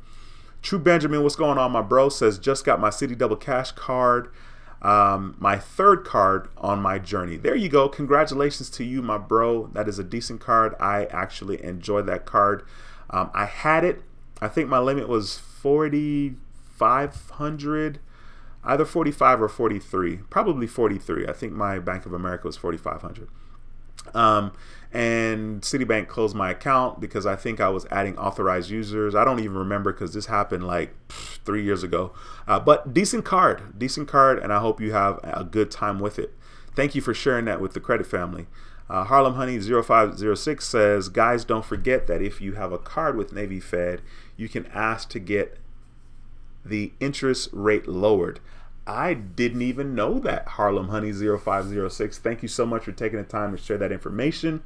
True Benjamin, what's going on, my bro? Says just got my City Double Cash card, my third card on my journey. There you go. Congratulations to you, my bro. That is a decent card. I actually enjoyed that card. I had it. I think my limit was 4,500, either 45 or 43, probably 43. I think my Bank of America was 4,500. And Citibank closed my account because I think I was adding authorized users. I don't even remember because this happened like 3 years ago. But decent card, and I hope you have a good time with it. Thank you for sharing that with the credit family. Harlem Honey 0506 says, guys, don't forget that if you have a card with Navy Fed, you can ask to get the interest rate lowered. I didn't even know that, Harlem Honey 0506. Thank you so much for taking the time to share that information.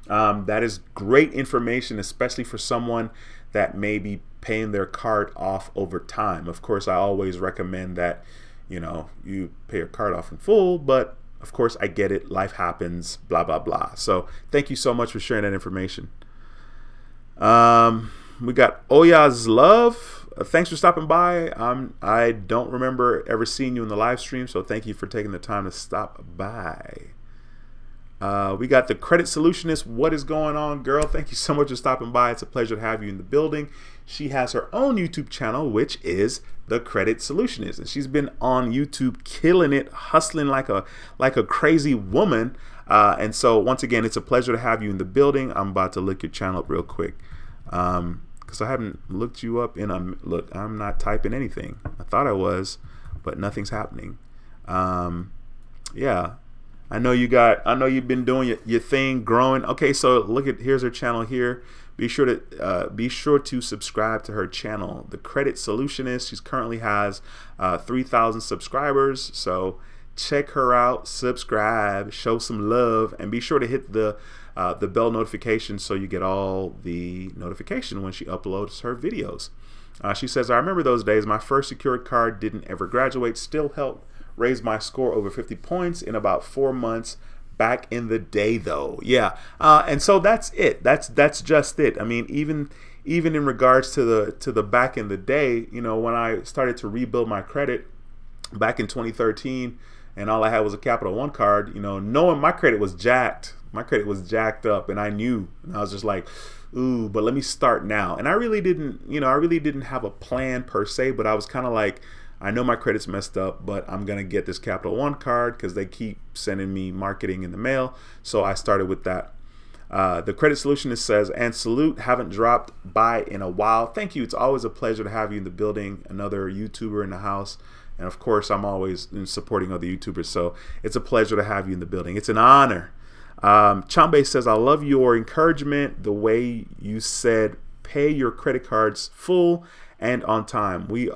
That is great information, especially for someone that may be paying their card off over time. Of course, I always recommend that, you know, you pay your card off in full, but of course, I get it. Life happens, blah, blah, blah. So thank you so much for sharing that information. We got Oya's Love. Thanks for stopping by. I don't remember ever seeing you in the live stream, so thank you for taking the time to stop by. We got the Credit Solutionist. What is going on, girl? Thank you so much for stopping by. It's a pleasure to have you in the building. She has her own YouTube channel, which is the Credit Solutionist, and she's been on YouTube killing it, hustling like a crazy woman. And so once again, it's a pleasure to have you in the building. I'm about to look your channel up real quick because I haven't looked you up in a look. I'm not typing anything. I thought I was, but nothing's happening. Yeah. I know you've been doing your thing, growing. Okay, so here's her channel here. Be sure to subscribe to her channel, The Credit Solutionist. She currently has 3,000 subscribers. So check her out, subscribe, show some love, and be sure to hit the bell notification so you get all the notification when she uploads her videos. She says, I remember those days. My first secured card didn't ever graduate. Still helped raise my score over 50 points in about 4 months back in the day, though. Yeah, and so that's it. That's just it. I mean, even in regards to the back in the day, you know, when I started to rebuild my credit back in 2013, and all I had was a Capital One card, you know, knowing my credit was jacked up, and I knew, and I was just like, ooh, but let me start now. And I really didn't have a plan per se, but I was kind of like, I know my credit's messed up, but I'm going to get this Capital One card because they keep sending me marketing in the mail. So I started with that. The Credit Solutionist says, and salute, haven't dropped by in a while. Thank you. It's always a pleasure to have you in the building, another YouTuber in the house. And of course, I'm always supporting other YouTubers. So it's a pleasure to have you in the building. It's an honor. Chambe says, I love your encouragement, the way you said, pay your credit cards full and on time. We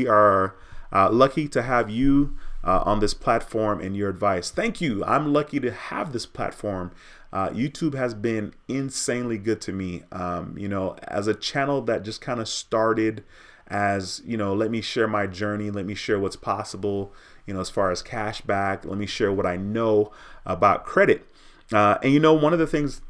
are lucky to have you on this platform and your advice. Thank you. I'm lucky to have this platform. YouTube has been insanely good to me. You know, as a channel that just kind of started as, you know, let me share my journey. Let me share what's possible, you know, as far as cash back. Let me share what I know about credit. And, you know, one of the things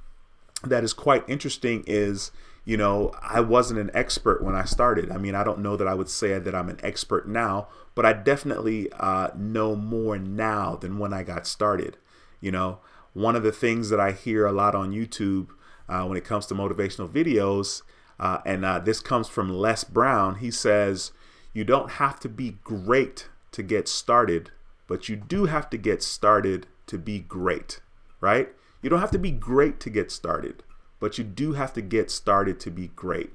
that is quite interesting is, you know, I wasn't an expert when I started. I mean, I don't know that I would say that I'm an expert now, but I definitely know more now than when I got started. You know, one of the things that I hear a lot on YouTube when it comes to motivational videos, and this comes from Les Brown. He says, you don't have to be great to get started, but you do have to get started to be great, right? You don't have to be great to get started, but you do have to get started to be great.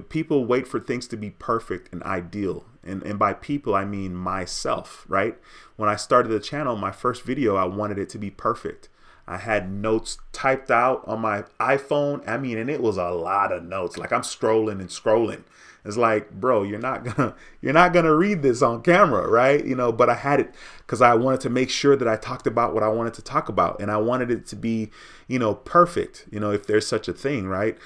People wait for things to be perfect and ideal. And by people, I mean myself, right? When I started the channel, my first video, I wanted it to be perfect. I had notes typed out on my iPhone. And it was a lot of notes. Like I'm scrolling and scrolling. It's like, bro, you're not gonna read this on camera, right? But I had it because I wanted to make sure that I talked about what I wanted to talk about, and I wanted it to be, perfect. If there's such a thing, right?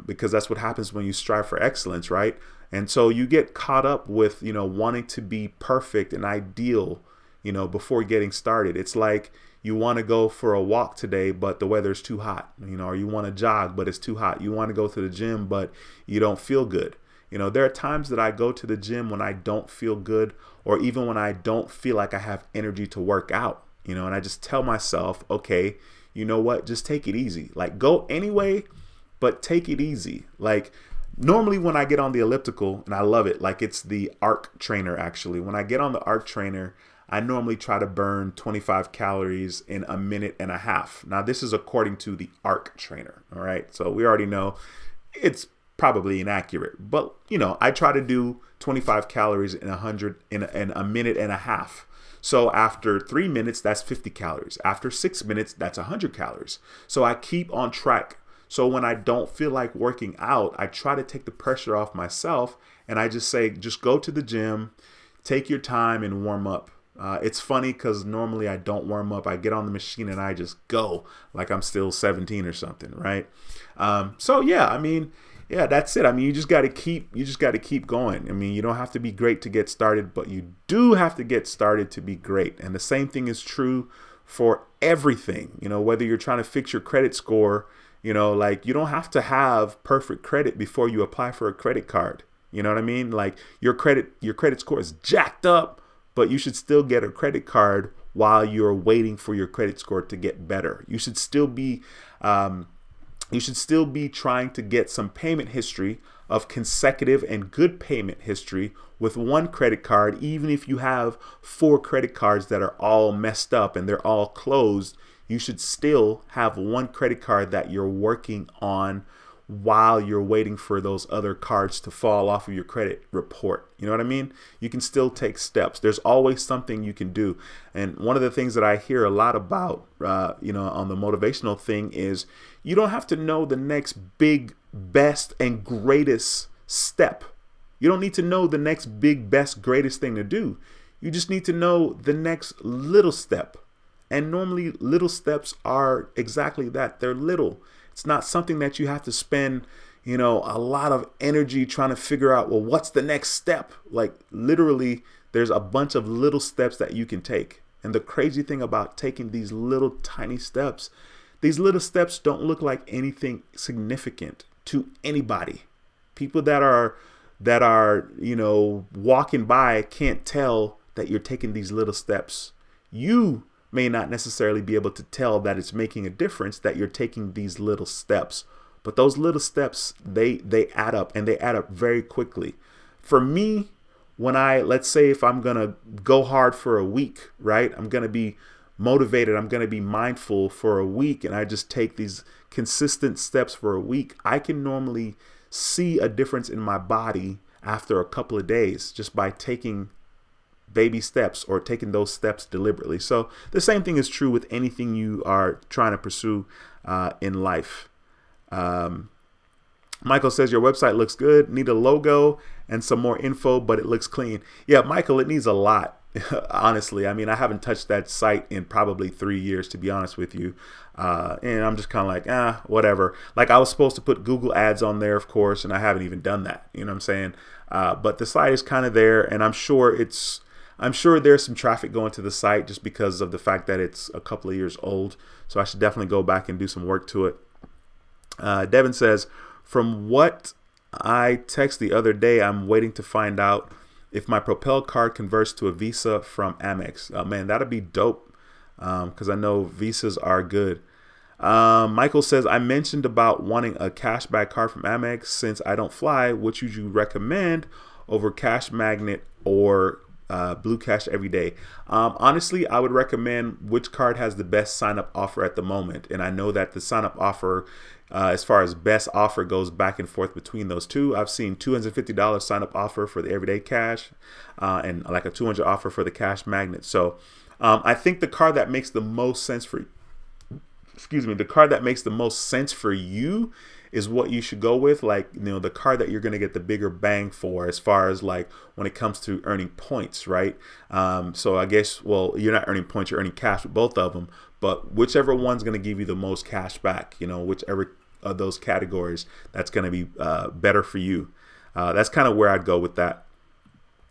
Because that's what happens when you strive for excellence, right? And so you get caught up with, wanting to be perfect and ideal, before getting started. It's like you want to go for a walk today, but the weather's too hot, or you want to jog, but it's too hot. You want to go to the gym, but you don't feel good. There are times that I go to the gym when I don't feel good, or even when I don't feel like I have energy to work out, and I just tell myself, okay, you know what, just take it easy. Like go anyway, but take it easy. Like normally when I get on the elliptical, and I love it, like it's the arc trainer actually. When I get on the arc trainer, I normally try to burn 25 calories in a minute and a half. Now this is according to the arc trainer. All right. So we already know it's probably inaccurate, but I try to do 25 calories in a minute and a half. So after 3 minutes, that's 50 calories. After 6 minutes, that's 100 calories. So I keep on track. So when I don't feel like working out, I try to take the pressure off myself, and I just say, just go to the gym, take your time and warm up. It's funny because normally I don't warm up. I get on the machine and I just go like I'm still 17 or something, right? Yeah, that's it. You just got to keep going. You don't have to be great to get started, but you do have to get started to be great. And the same thing is true for everything. Whether you're trying to fix your credit score, like you don't have to have perfect credit before you apply for a credit card. You know what I mean? Like your credit score is jacked up, but you should still get a credit card while you're waiting for your credit score to get better. You should still be trying to get some payment history of consecutive and good payment history with one credit card. Even if you have 4 credit cards that are all messed up and they're all closed, you should still have one credit card that you're working on while you're waiting for those other cards to fall off of your credit report. You know what I mean? You can still take steps. There's always something you can do. And one of the things that I hear a lot about, on the motivational thing is you don't have to know the next big, best, and greatest step. You don't need to know the next big, best, greatest thing to do. You just need to know the next little step. And normally little steps are exactly that. They're little. It's not something that you have to spend, a lot of energy trying to figure out, well, what's the next step? Like literally, there's a bunch of little steps that you can take. And the crazy thing about taking these little tiny steps, these little steps don't look like anything significant to anybody. People that are, walking by can't tell that you're taking these little steps. You may not necessarily be able to tell that it's making a difference, that you're taking these little steps. But those little steps, they add up, and they add up very quickly. For me, let's say if I'm going to go hard for a week, right? I'm going to be motivated. I'm going to be mindful for a week, and I just take these consistent steps for a week. I can normally see a difference in my body after a couple of days just by taking baby steps or taking those steps deliberately. So the same thing is true with anything you are trying to pursue in life. Michael says your website looks good. Need a logo and some more info, but it looks clean. Yeah, Michael, it needs a lot. Honestly, I haven't touched that site in probably 3 years, to be honest with you. And I'm just kind of like, whatever. Like I was supposed to put Google ads on there, of course, and I haven't even done that. You know what I'm saying? But the site is kind of there, and I'm sure there's some traffic going to the site just because of the fact that it's a couple of years old. So I should definitely go back and do some work to it. Devin says, from what I text the other day, I'm waiting to find out if my Propel card converts to a Visa from Amex. Man, that'd be dope because I know Visas are good. Michael says, I mentioned about wanting a cashback card from Amex. Since I don't fly, which would you recommend over Cash Magnet or Blue Cash every day. Honestly, I would recommend which card has the best sign up offer at the moment. And I know that the sign up offer, as far as best offer, goes back and forth between those two. I've seen $250 sign up offer for the everyday cash, and like a $200 offer for the cash magnet. So I think the card that makes the most sense for, the card that makes the most sense for you is what you should go with. Like, the card that you're going to get the bigger bang for, as far as like when it comes to earning points, right? So I guess, well, you're not earning points, you're earning cash with both of them, but whichever one's going to give you the most cash back, whichever of those categories, that's going to be better for you. That's kind of where I'd go with that.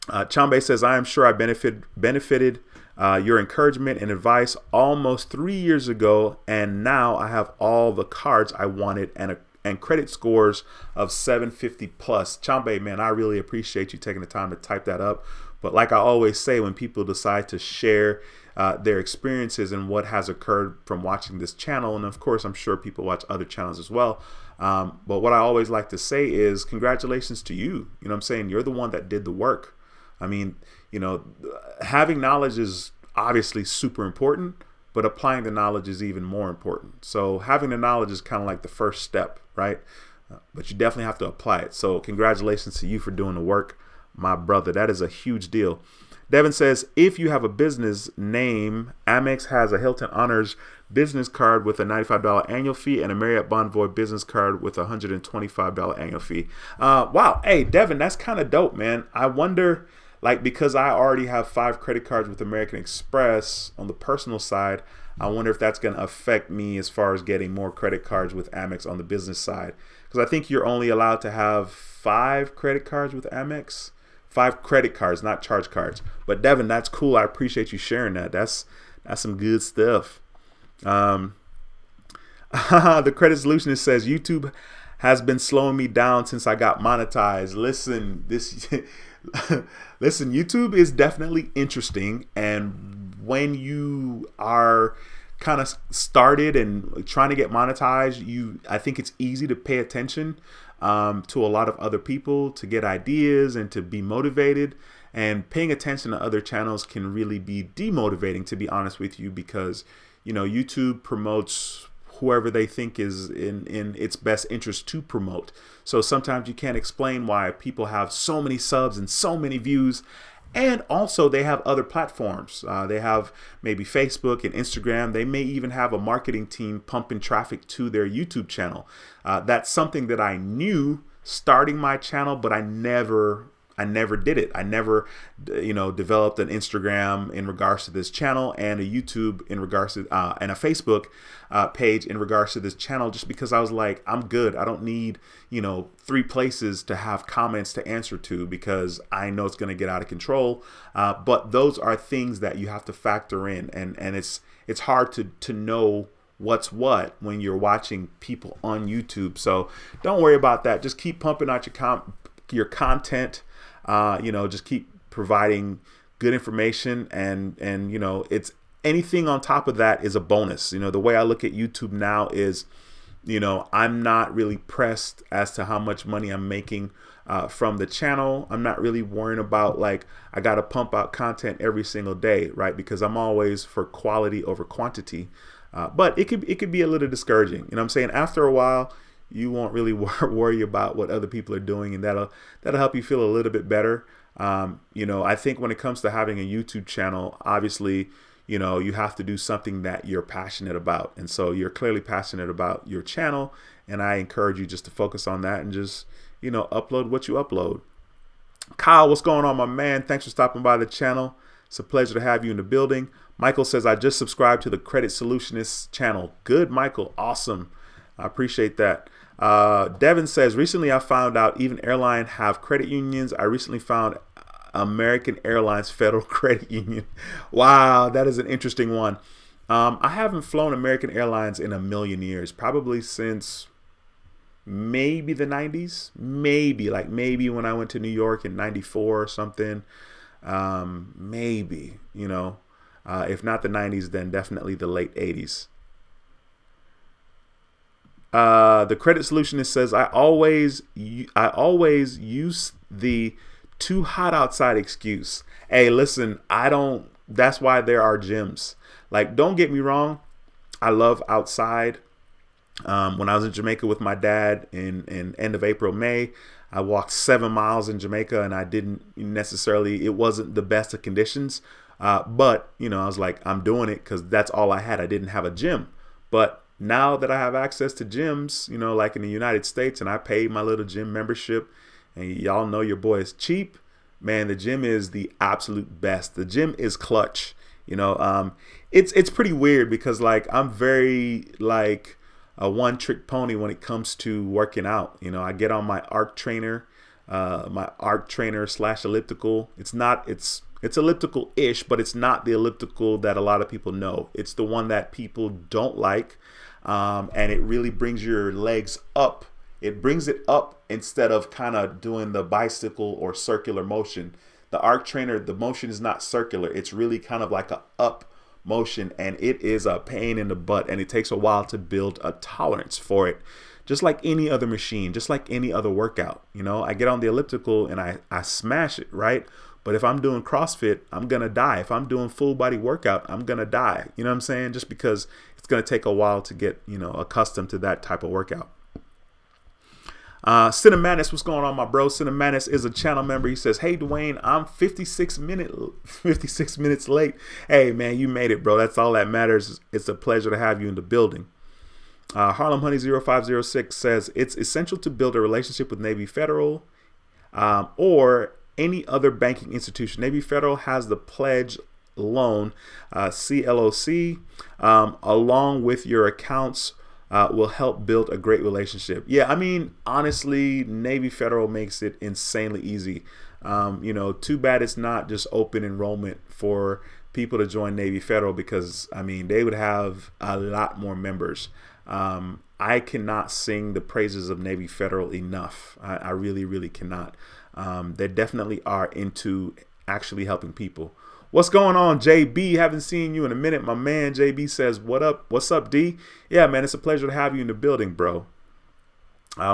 Chambe says, I am sure I benefited your encouragement and advice almost 3 years ago, and now I have all the cards I wanted and credit scores of 750 plus. Chambe, man, I really appreciate you taking the time to type that up. But like I always say, when people decide to share their experiences and what has occurred from watching this channel, and of course I'm sure people watch other channels as well, but what I always like to say is congratulations to you. You know what I'm saying? You're the one that did the work. I mean, having knowledge is obviously super important, but applying the knowledge is even more important. So having the knowledge is kind of like the first step, right? But you definitely have to apply it. So congratulations to you for doing the work, my brother. That is a huge deal. Devin says, if you have a business name, Amex has a Hilton Honors business card with a $95 annual fee and a Marriott Bonvoy business card with a $125 annual fee. Wow. Hey, Devin, that's kind of dope, man. I wonder, like, because I already have 5 credit cards with American Express on the personal side, I wonder if that's going to affect me as far as getting more credit cards with Amex on the business side. Because I think you're only allowed to have 5 credit cards with Amex. 5 credit cards, not charge cards. But Devin, that's cool. I appreciate you sharing that. That's some good stuff. The Credit Solutionist says, YouTube has been slowing me down since I got monetized. Listen, listen, YouTube is definitely interesting, and when you are kind of started and trying to get monetized, I think it's easy to pay attention to a lot of other people, to get ideas and to be motivated. And paying attention to other channels can really be demotivating, to be honest with you, because YouTube promotes whoever they think is in its best interest to promote. So sometimes you can't explain why people have so many subs and so many views. And also they have other platforms. They have maybe Facebook and Instagram. They may even have a marketing team pumping traffic to their YouTube channel. That's something that I knew starting my channel, but I never did it. I never, developed an Instagram in regards to this channel and a YouTube in regards to, and a Facebook page in regards to this channel, just because I was like, I'm good. I don't need, 3 places to have comments to answer to, because I know it's going to get out of control. But those are things that you have to factor in, and it's hard to know what's what when you're watching people on YouTube. So don't worry about that. Just keep pumping out your content. Just keep providing good information, and it's anything on top of that is a bonus. The way I look at YouTube now is, I'm not really pressed as to how much money I'm making from the channel. I'm not really worrying about, like, I got to pump out content every single day, right? Because I'm always for quality over quantity. But it could be a little discouraging. I'm saying? After a while, you won't really worry about what other people are doing, and that'll help you feel a little bit better. I think when it comes to having a YouTube channel, obviously, you have to do something that you're passionate about. And so you're clearly passionate about your channel, and I encourage you just to focus on that and just, upload what you upload. Kyle, what's going on, my man? Thanks for stopping by the channel. It's a pleasure to have you in the building. Michael says, I just subscribed to the Credit Solutionist channel. Good, Michael. Awesome. I appreciate that. Devin says, recently I found out even airlines have credit unions. I recently found American Airlines Federal Credit Union. Wow, that is an interesting one. I haven't flown American Airlines in a million years, probably since maybe the 90s, maybe when I went to New York in 94 or something. Maybe, if not the 90s, then definitely the late 80s. The Credit Solutionist says, I always use the too hot outside excuse. Hey, listen, that's why there are gyms. Like, don't get me wrong. I love outside. When I was in Jamaica with my dad in end of April, May, I walked 7 miles in Jamaica, and I didn't necessarily, it wasn't the best of conditions. But, I was like, I'm doing it because that's all I had. I didn't have a gym. But now that I have access to gyms, like in the United States, and I paid my little gym membership, and y'all know your boy is cheap, man, the gym is the absolute best. The gym is clutch. It's pretty weird because like I'm very like a one-trick pony when it comes to working out. I get on my arc trainer / elliptical. It's elliptical-ish, but it's not the elliptical that a lot of people know. It's the one that people don't like, and it really brings your legs up. It brings it up instead of kind of doing the bicycle or circular motion. The arc trainer, the motion is not circular. It's really kind of like a up motion, and it is a pain in the butt, and it takes a while to build a tolerance for it. Just like any other machine, just like any other workout. I get on the elliptical and I smash it, right? But if I'm doing CrossFit, I'm going to die. If I'm doing full body workout, I'm going to die. You know what I'm saying? Just because it's going to take a while to get, accustomed to that type of workout. Cinemanis, what's going on, my bro? Cinemanis is a channel member. He says, hey, Dwayne, I'm 56 minutes late. Hey, man, you made it, bro. That's all that matters. It's a pleasure to have you in the building. Harlem Honey 0506 says, it's essential to build a relationship with Navy Federal or any other banking institution. Navy Federal has the pledge loan, CLOC, along with your accounts. Will help build a great relationship. Yeah, I mean, honestly, Navy Federal makes it insanely easy. Too bad it's not just open enrollment for people to join Navy Federal because, I mean, they would have a lot more members. I cannot sing the praises of Navy Federal enough. I really, really cannot. They definitely are into actually helping people. What's going on, JB? Haven't seen you in a minute. My man JB says, what up? What's up, D? Yeah, man, it's a pleasure to have you in the building, bro.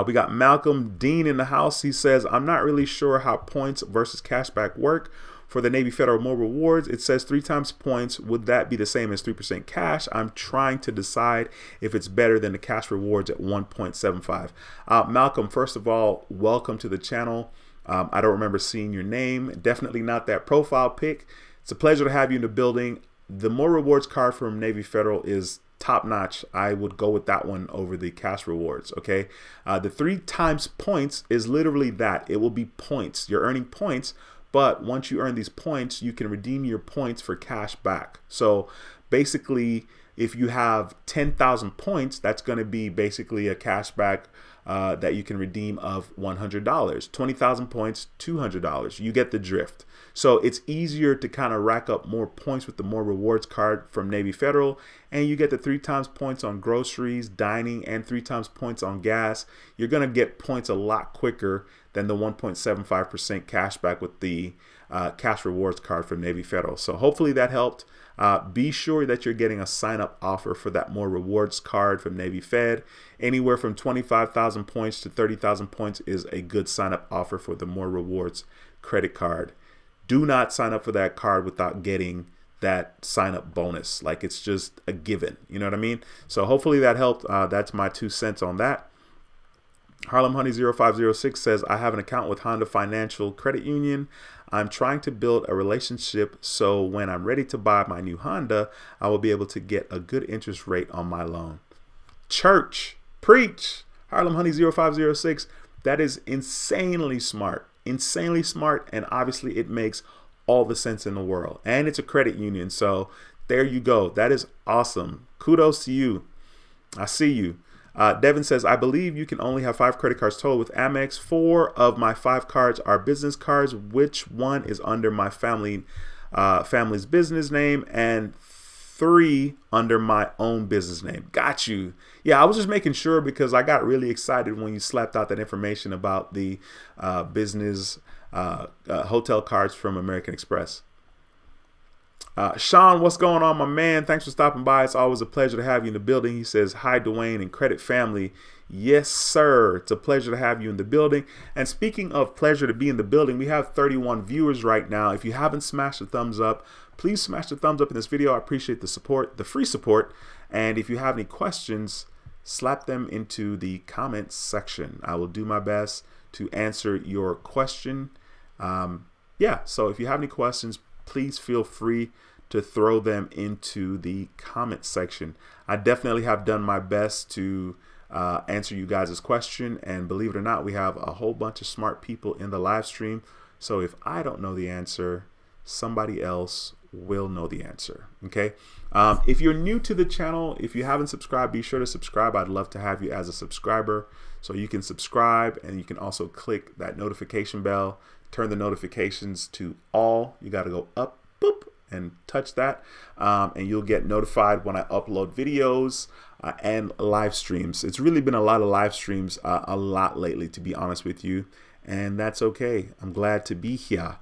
We got Malcolm Dean in the house. He says, I'm not really sure how points versus cashback work for the Navy Federal More Rewards. It says 3 times points. Would that be the same as 3% cash? I'm trying to decide if it's better than the cash rewards at 1.75. Malcolm, first of all, welcome to the channel. I don't remember seeing your name. Definitely not that profile pic. It's a pleasure to have you in the building. The More Rewards card from Navy Federal is top notch. I would go with that one over the cash rewards. Okay. The 3 times points is literally that. It will be points. You're earning points, but once you earn these points, you can redeem your points for cash back. So basically, if you have 10,000 points, that's going to be basically a cash back that you can redeem of $100. 20,000 points, $200. You get the drift. So it's easier to kind of rack up more points with the More Rewards card from Navy Federal, and you get the 3 times points on groceries, dining, and 3 times points on gas. You're going to get points a lot quicker than the 1.75% cash back with the cash rewards card from Navy Federal. So hopefully that helped. Be sure that you're getting a sign-up offer for that More Rewards card from Navy Fed. Anywhere from 25,000 points to 30,000 points is a good sign-up offer for the More Rewards credit card. Do not sign up for that card without getting that sign-up bonus. Like, it's just a given. You know what I mean? So hopefully that helped. That's my 2 cents on that. Harlem Honey 0506 says, I have an account with Honda Financial Credit Union. I'm trying to build a relationship so when I'm ready to buy my new Honda, I will be able to get a good interest rate on my loan. Church, preach. Harlem Honey 0506. That is insanely smart. Insanely smart, and obviously it makes all the sense in the world. And it's a credit union, so there you go. That is awesome. Kudos to you. I see you. Devin says, I believe you can only have 5 credit cards total with Amex. 4 of my 5 cards are business cards. Which one is under my family's business name, and 3 under my own business name? Got you. Yeah, I was just making sure because I got really excited when you slapped out that information about the business hotel cards from American Express. Sean, what's going on, my man? Thanks for stopping by. It's always a pleasure to have you in the building. He says, hi, Dwayne and Credit Family. Yes, sir. It's a pleasure to have you in the building. And speaking of pleasure to be in the building, we have 31 viewers right now. If you haven't smashed the thumbs up, please smash the thumbs up in this video. I appreciate the support, the free support. And if you have any questions, slap them into the comments section. I will do my best to answer your question. Yeah, so if you have any questions, please feel free to throw them into the comment section. I definitely have done my best to answer you guys' question, and believe it or not, we have a whole bunch of smart people in the live stream. So if I don't know the answer, somebody else will know the answer. Okay. If you're new to the channel, if you haven't subscribed, be sure to subscribe. I'd love to have you as a subscriber. So you can subscribe, and you can also click that notification bell, turn the notifications to all. You got to go up, boop, and touch that, and you'll get notified when I upload videos and live streams. It's really been a lot of live streams a lot lately, to be honest with you, and that's okay. I'm glad to be here.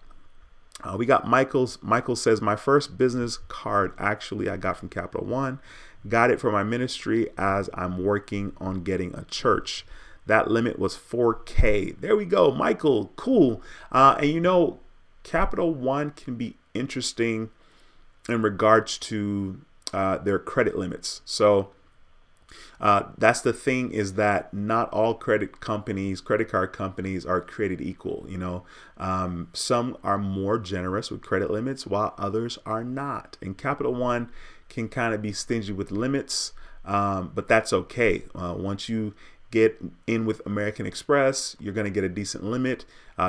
We got Michael says, my first business card actually I got from Capital One. Got it for my ministry as I'm working on getting a church. That limit was 4K. There we go, Michael. Cool. And you know, Capital One can be interesting in regards to their credit limits. So that's the thing, is that not all credit card companies are created equal. You know, some are more generous with credit limits while others are not. And Capital One can kind of be stingy with limits, but that's okay. Once you get in with American Express, you're going to get a decent limit.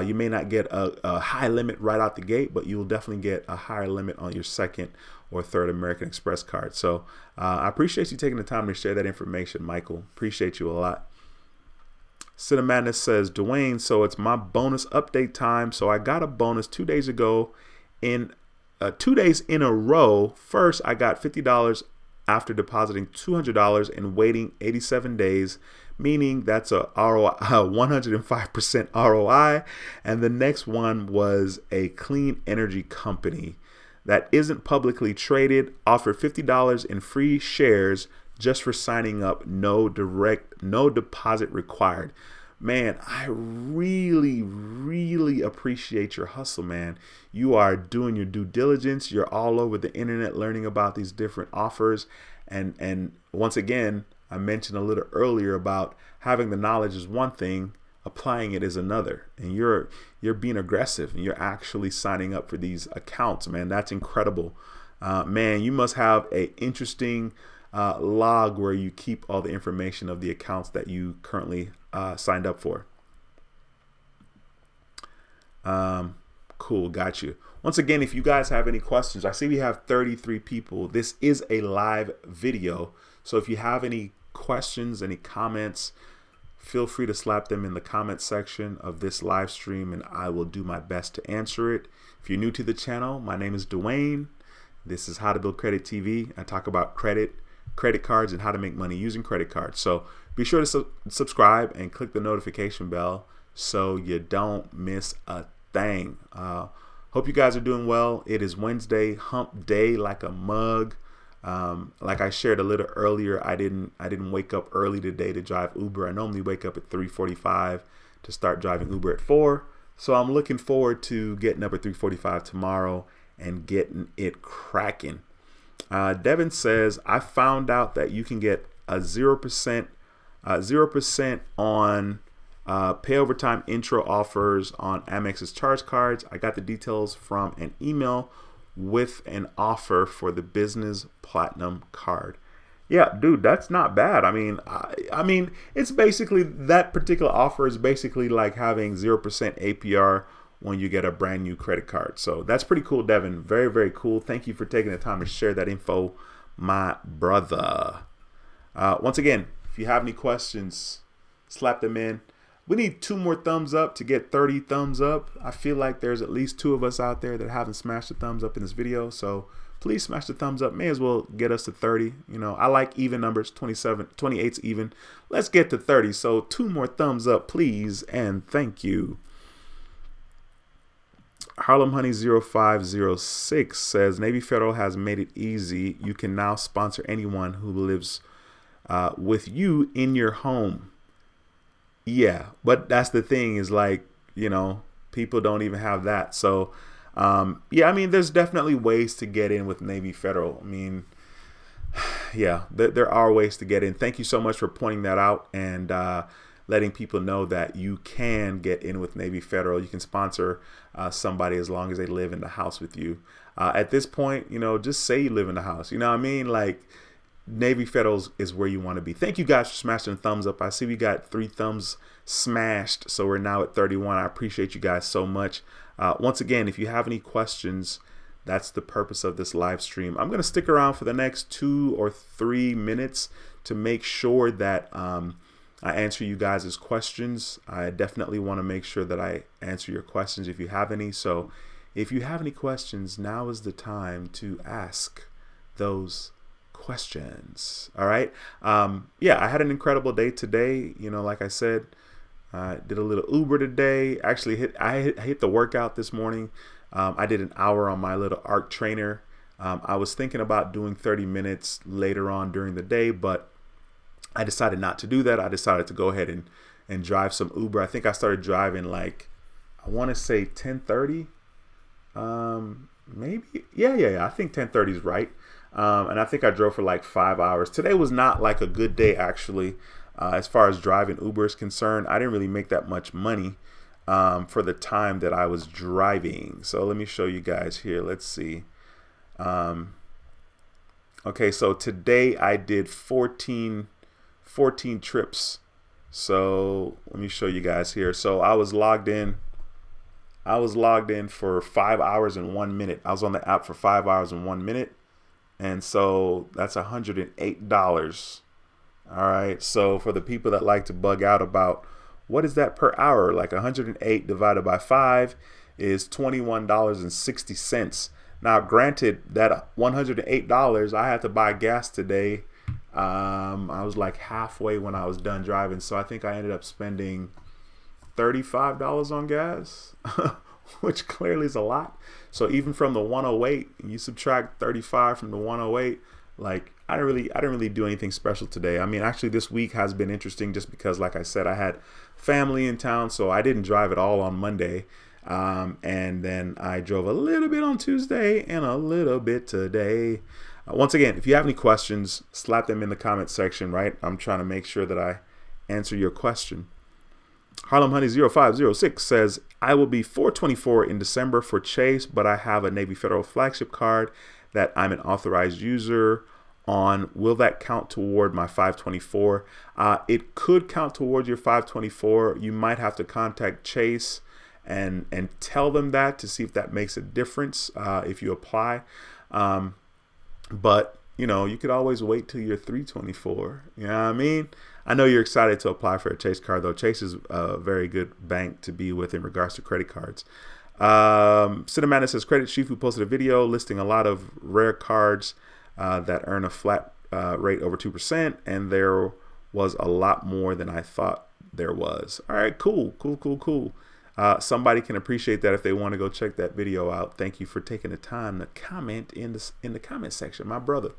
You may not get a high limit right out the gate, but you will definitely get a higher limit on your second or third American Express card. So I appreciate you taking the time to share that information, Michael. Appreciate you a lot. Cinemadness says, Dwayne, so it's my bonus update time. So I got a bonus 2 days ago. In 2 days in a row. First, I got $50 after depositing $200 and waiting 87 days, meaning that's a ROI, 105% ROI. And the next one was a clean energy company that isn't publicly traded, offered $50 in free shares just for signing up, no deposit required. Man, I really, really appreciate your hustle, man. You are doing your due diligence. You're all over the internet learning about these different offers. And once again, I mentioned a little earlier about having the knowledge is one thing, applying it is another. And you're being aggressive, and you're actually signing up for these accounts, man. That's incredible. Man, you must have a interesting log where you keep all the information of the accounts that you currently signed up for. Cool, got you. Once again, if you guys have any questions, I see we have 33 people. This is a live video, so if you have any questions, any comments, feel free to slap them in the comment section of this live stream, and I will do my best to answer it. If you're new to the channel, my name is Dwayne. This is How to Build Credit TV. I talk about credit cards, and how to make money using credit cards. So be sure to subscribe and click the notification bell so you don't miss a thing. Hope you guys are doing well. It is Wednesday, hump day like a mug. Like I shared a little earlier, I didn't wake up early today to drive Uber. I normally wake up at 3:45 to start driving Uber at 4. So I'm looking forward to getting up at 3:45 tomorrow and getting it cracking. Devin says, I found out that you can get a 0% on pay over time intro offers on Amex's charge cards. I got the details from an email with an offer for the business platinum card. Yeah, dude, that's not bad. I mean, it's basically, that particular offer is basically like having 0% APR when you get a brand new credit card. So that's pretty cool, Devin. Very, very cool. Thank you for taking the time to share that info, my brother. Once again, if you have any questions, slap them in. We need 2 more thumbs up to get 30 thumbs up. I feel like there's at least 2 of us out there that haven't smashed the thumbs up in this video. So please smash the thumbs up. May as well get us to 30. You know, I like even numbers. 28's even. Let's get to 30. So 2 more thumbs up, please, and thank you. Harlem Honey 0506 says Navy Federal has made it easy. You can now sponsor anyone who lives with you in your home. Yeah, but that's the thing is like, you know, people don't even have that. So, yeah, I mean, there's definitely ways to get in with Navy Federal. I mean, yeah, there are ways to get in. Thank you so much for pointing that out and letting people know that you can get in with Navy Federal. You can sponsor somebody as long as they live in the house with you. At this point, you know, just say you live in the house. You know what I mean? Like, Navy Federal is where you want to be. Thank you guys for smashing the thumbs up. I see we got 3 thumbs smashed, so we're now at 31. I appreciate you guys so much. Once again, if you have any questions, that's the purpose of this live stream. I'm going to stick around for the next 2 or 3 minutes to make sure that I answer you guys' questions. I definitely want to make sure that I answer your questions if you have any. So if you have any questions, now is the time to ask those questions. All right. Yeah, I had an incredible day today. You know, like I said, I did a little Uber today. Actually, I hit the workout this morning. I did an hour on my little ARC trainer. I was thinking about doing 30 minutes later on during the day, but I decided not to do that. I decided to go ahead and drive some Uber. I think I started driving like, I want to say 10:30. Maybe. Yeah. I think 10:30 is right. And I think I drove for like 5 hours. Today was not like a good day, actually, as far as driving Uber is concerned. I didn't really make that much money for the time that I was driving. So let me show you guys here. Let's see. Okay, so today I did 14 trips. So let me show you guys here. So I was logged in for 5 hours and 1 minute. I was on the app for 5 hours and 1 minute. And so that's $108. All right. So for the people that like to bug out about what is that per hour, like 108 divided by 5 is $21.60. Now, granted, that $108, I had to buy gas today. I was like halfway when I was done driving. So I think I ended up spending $35 on gas, which clearly is a lot. So even from the 108, you subtract 35 from the 108, like I didn't really do anything special today. I mean, actually this week has been interesting just because, like I said, I had family in town, so I didn't drive at all on Monday. And then I drove a little bit on Tuesday and a little bit today. Once again, if you have any questions, slap them in the comment section, right? I'm trying to make sure that I answer your question. Harlem Honey 0506 says, I will be 424 in December for Chase, but I have a Navy Federal flagship card that I'm an authorized user on. Will that count toward my 524? It could count toward your 524. You might have to contact Chase and tell them that to see if that makes a difference if you apply. But, you know, you could always wait till you're 324. You know what I mean? I know you're excited to apply for a Chase card, though. Chase is a very good bank to be with in regards to credit cards. Cinnamana says, Credit Chief, who posted a video listing a lot of rare cards that earn a flat rate over 2%, and there was a lot more than I thought there was. All right, cool. Somebody can appreciate that if they want to go check that video out. Thank you for taking the time to comment in the comment section, my brother.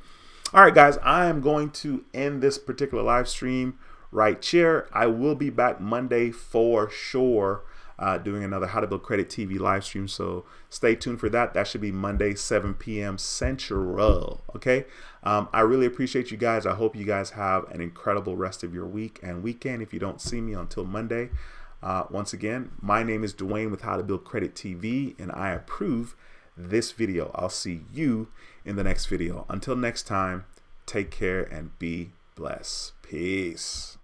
All right, guys, I am going to end this particular live stream right here. I will be back Monday for sure, doing another How to Build Credit TV live stream. So stay tuned for that. That should be Monday, 7 p.m. Central. Okay. I really appreciate you guys. I hope you guys have an incredible rest of your week and weekend. If you don't see me until Monday, once again, my name is Dwayne with How to Build Credit TV, and I approve this video. I'll see you in the next video. Until next time, take care and be blessed. Peace.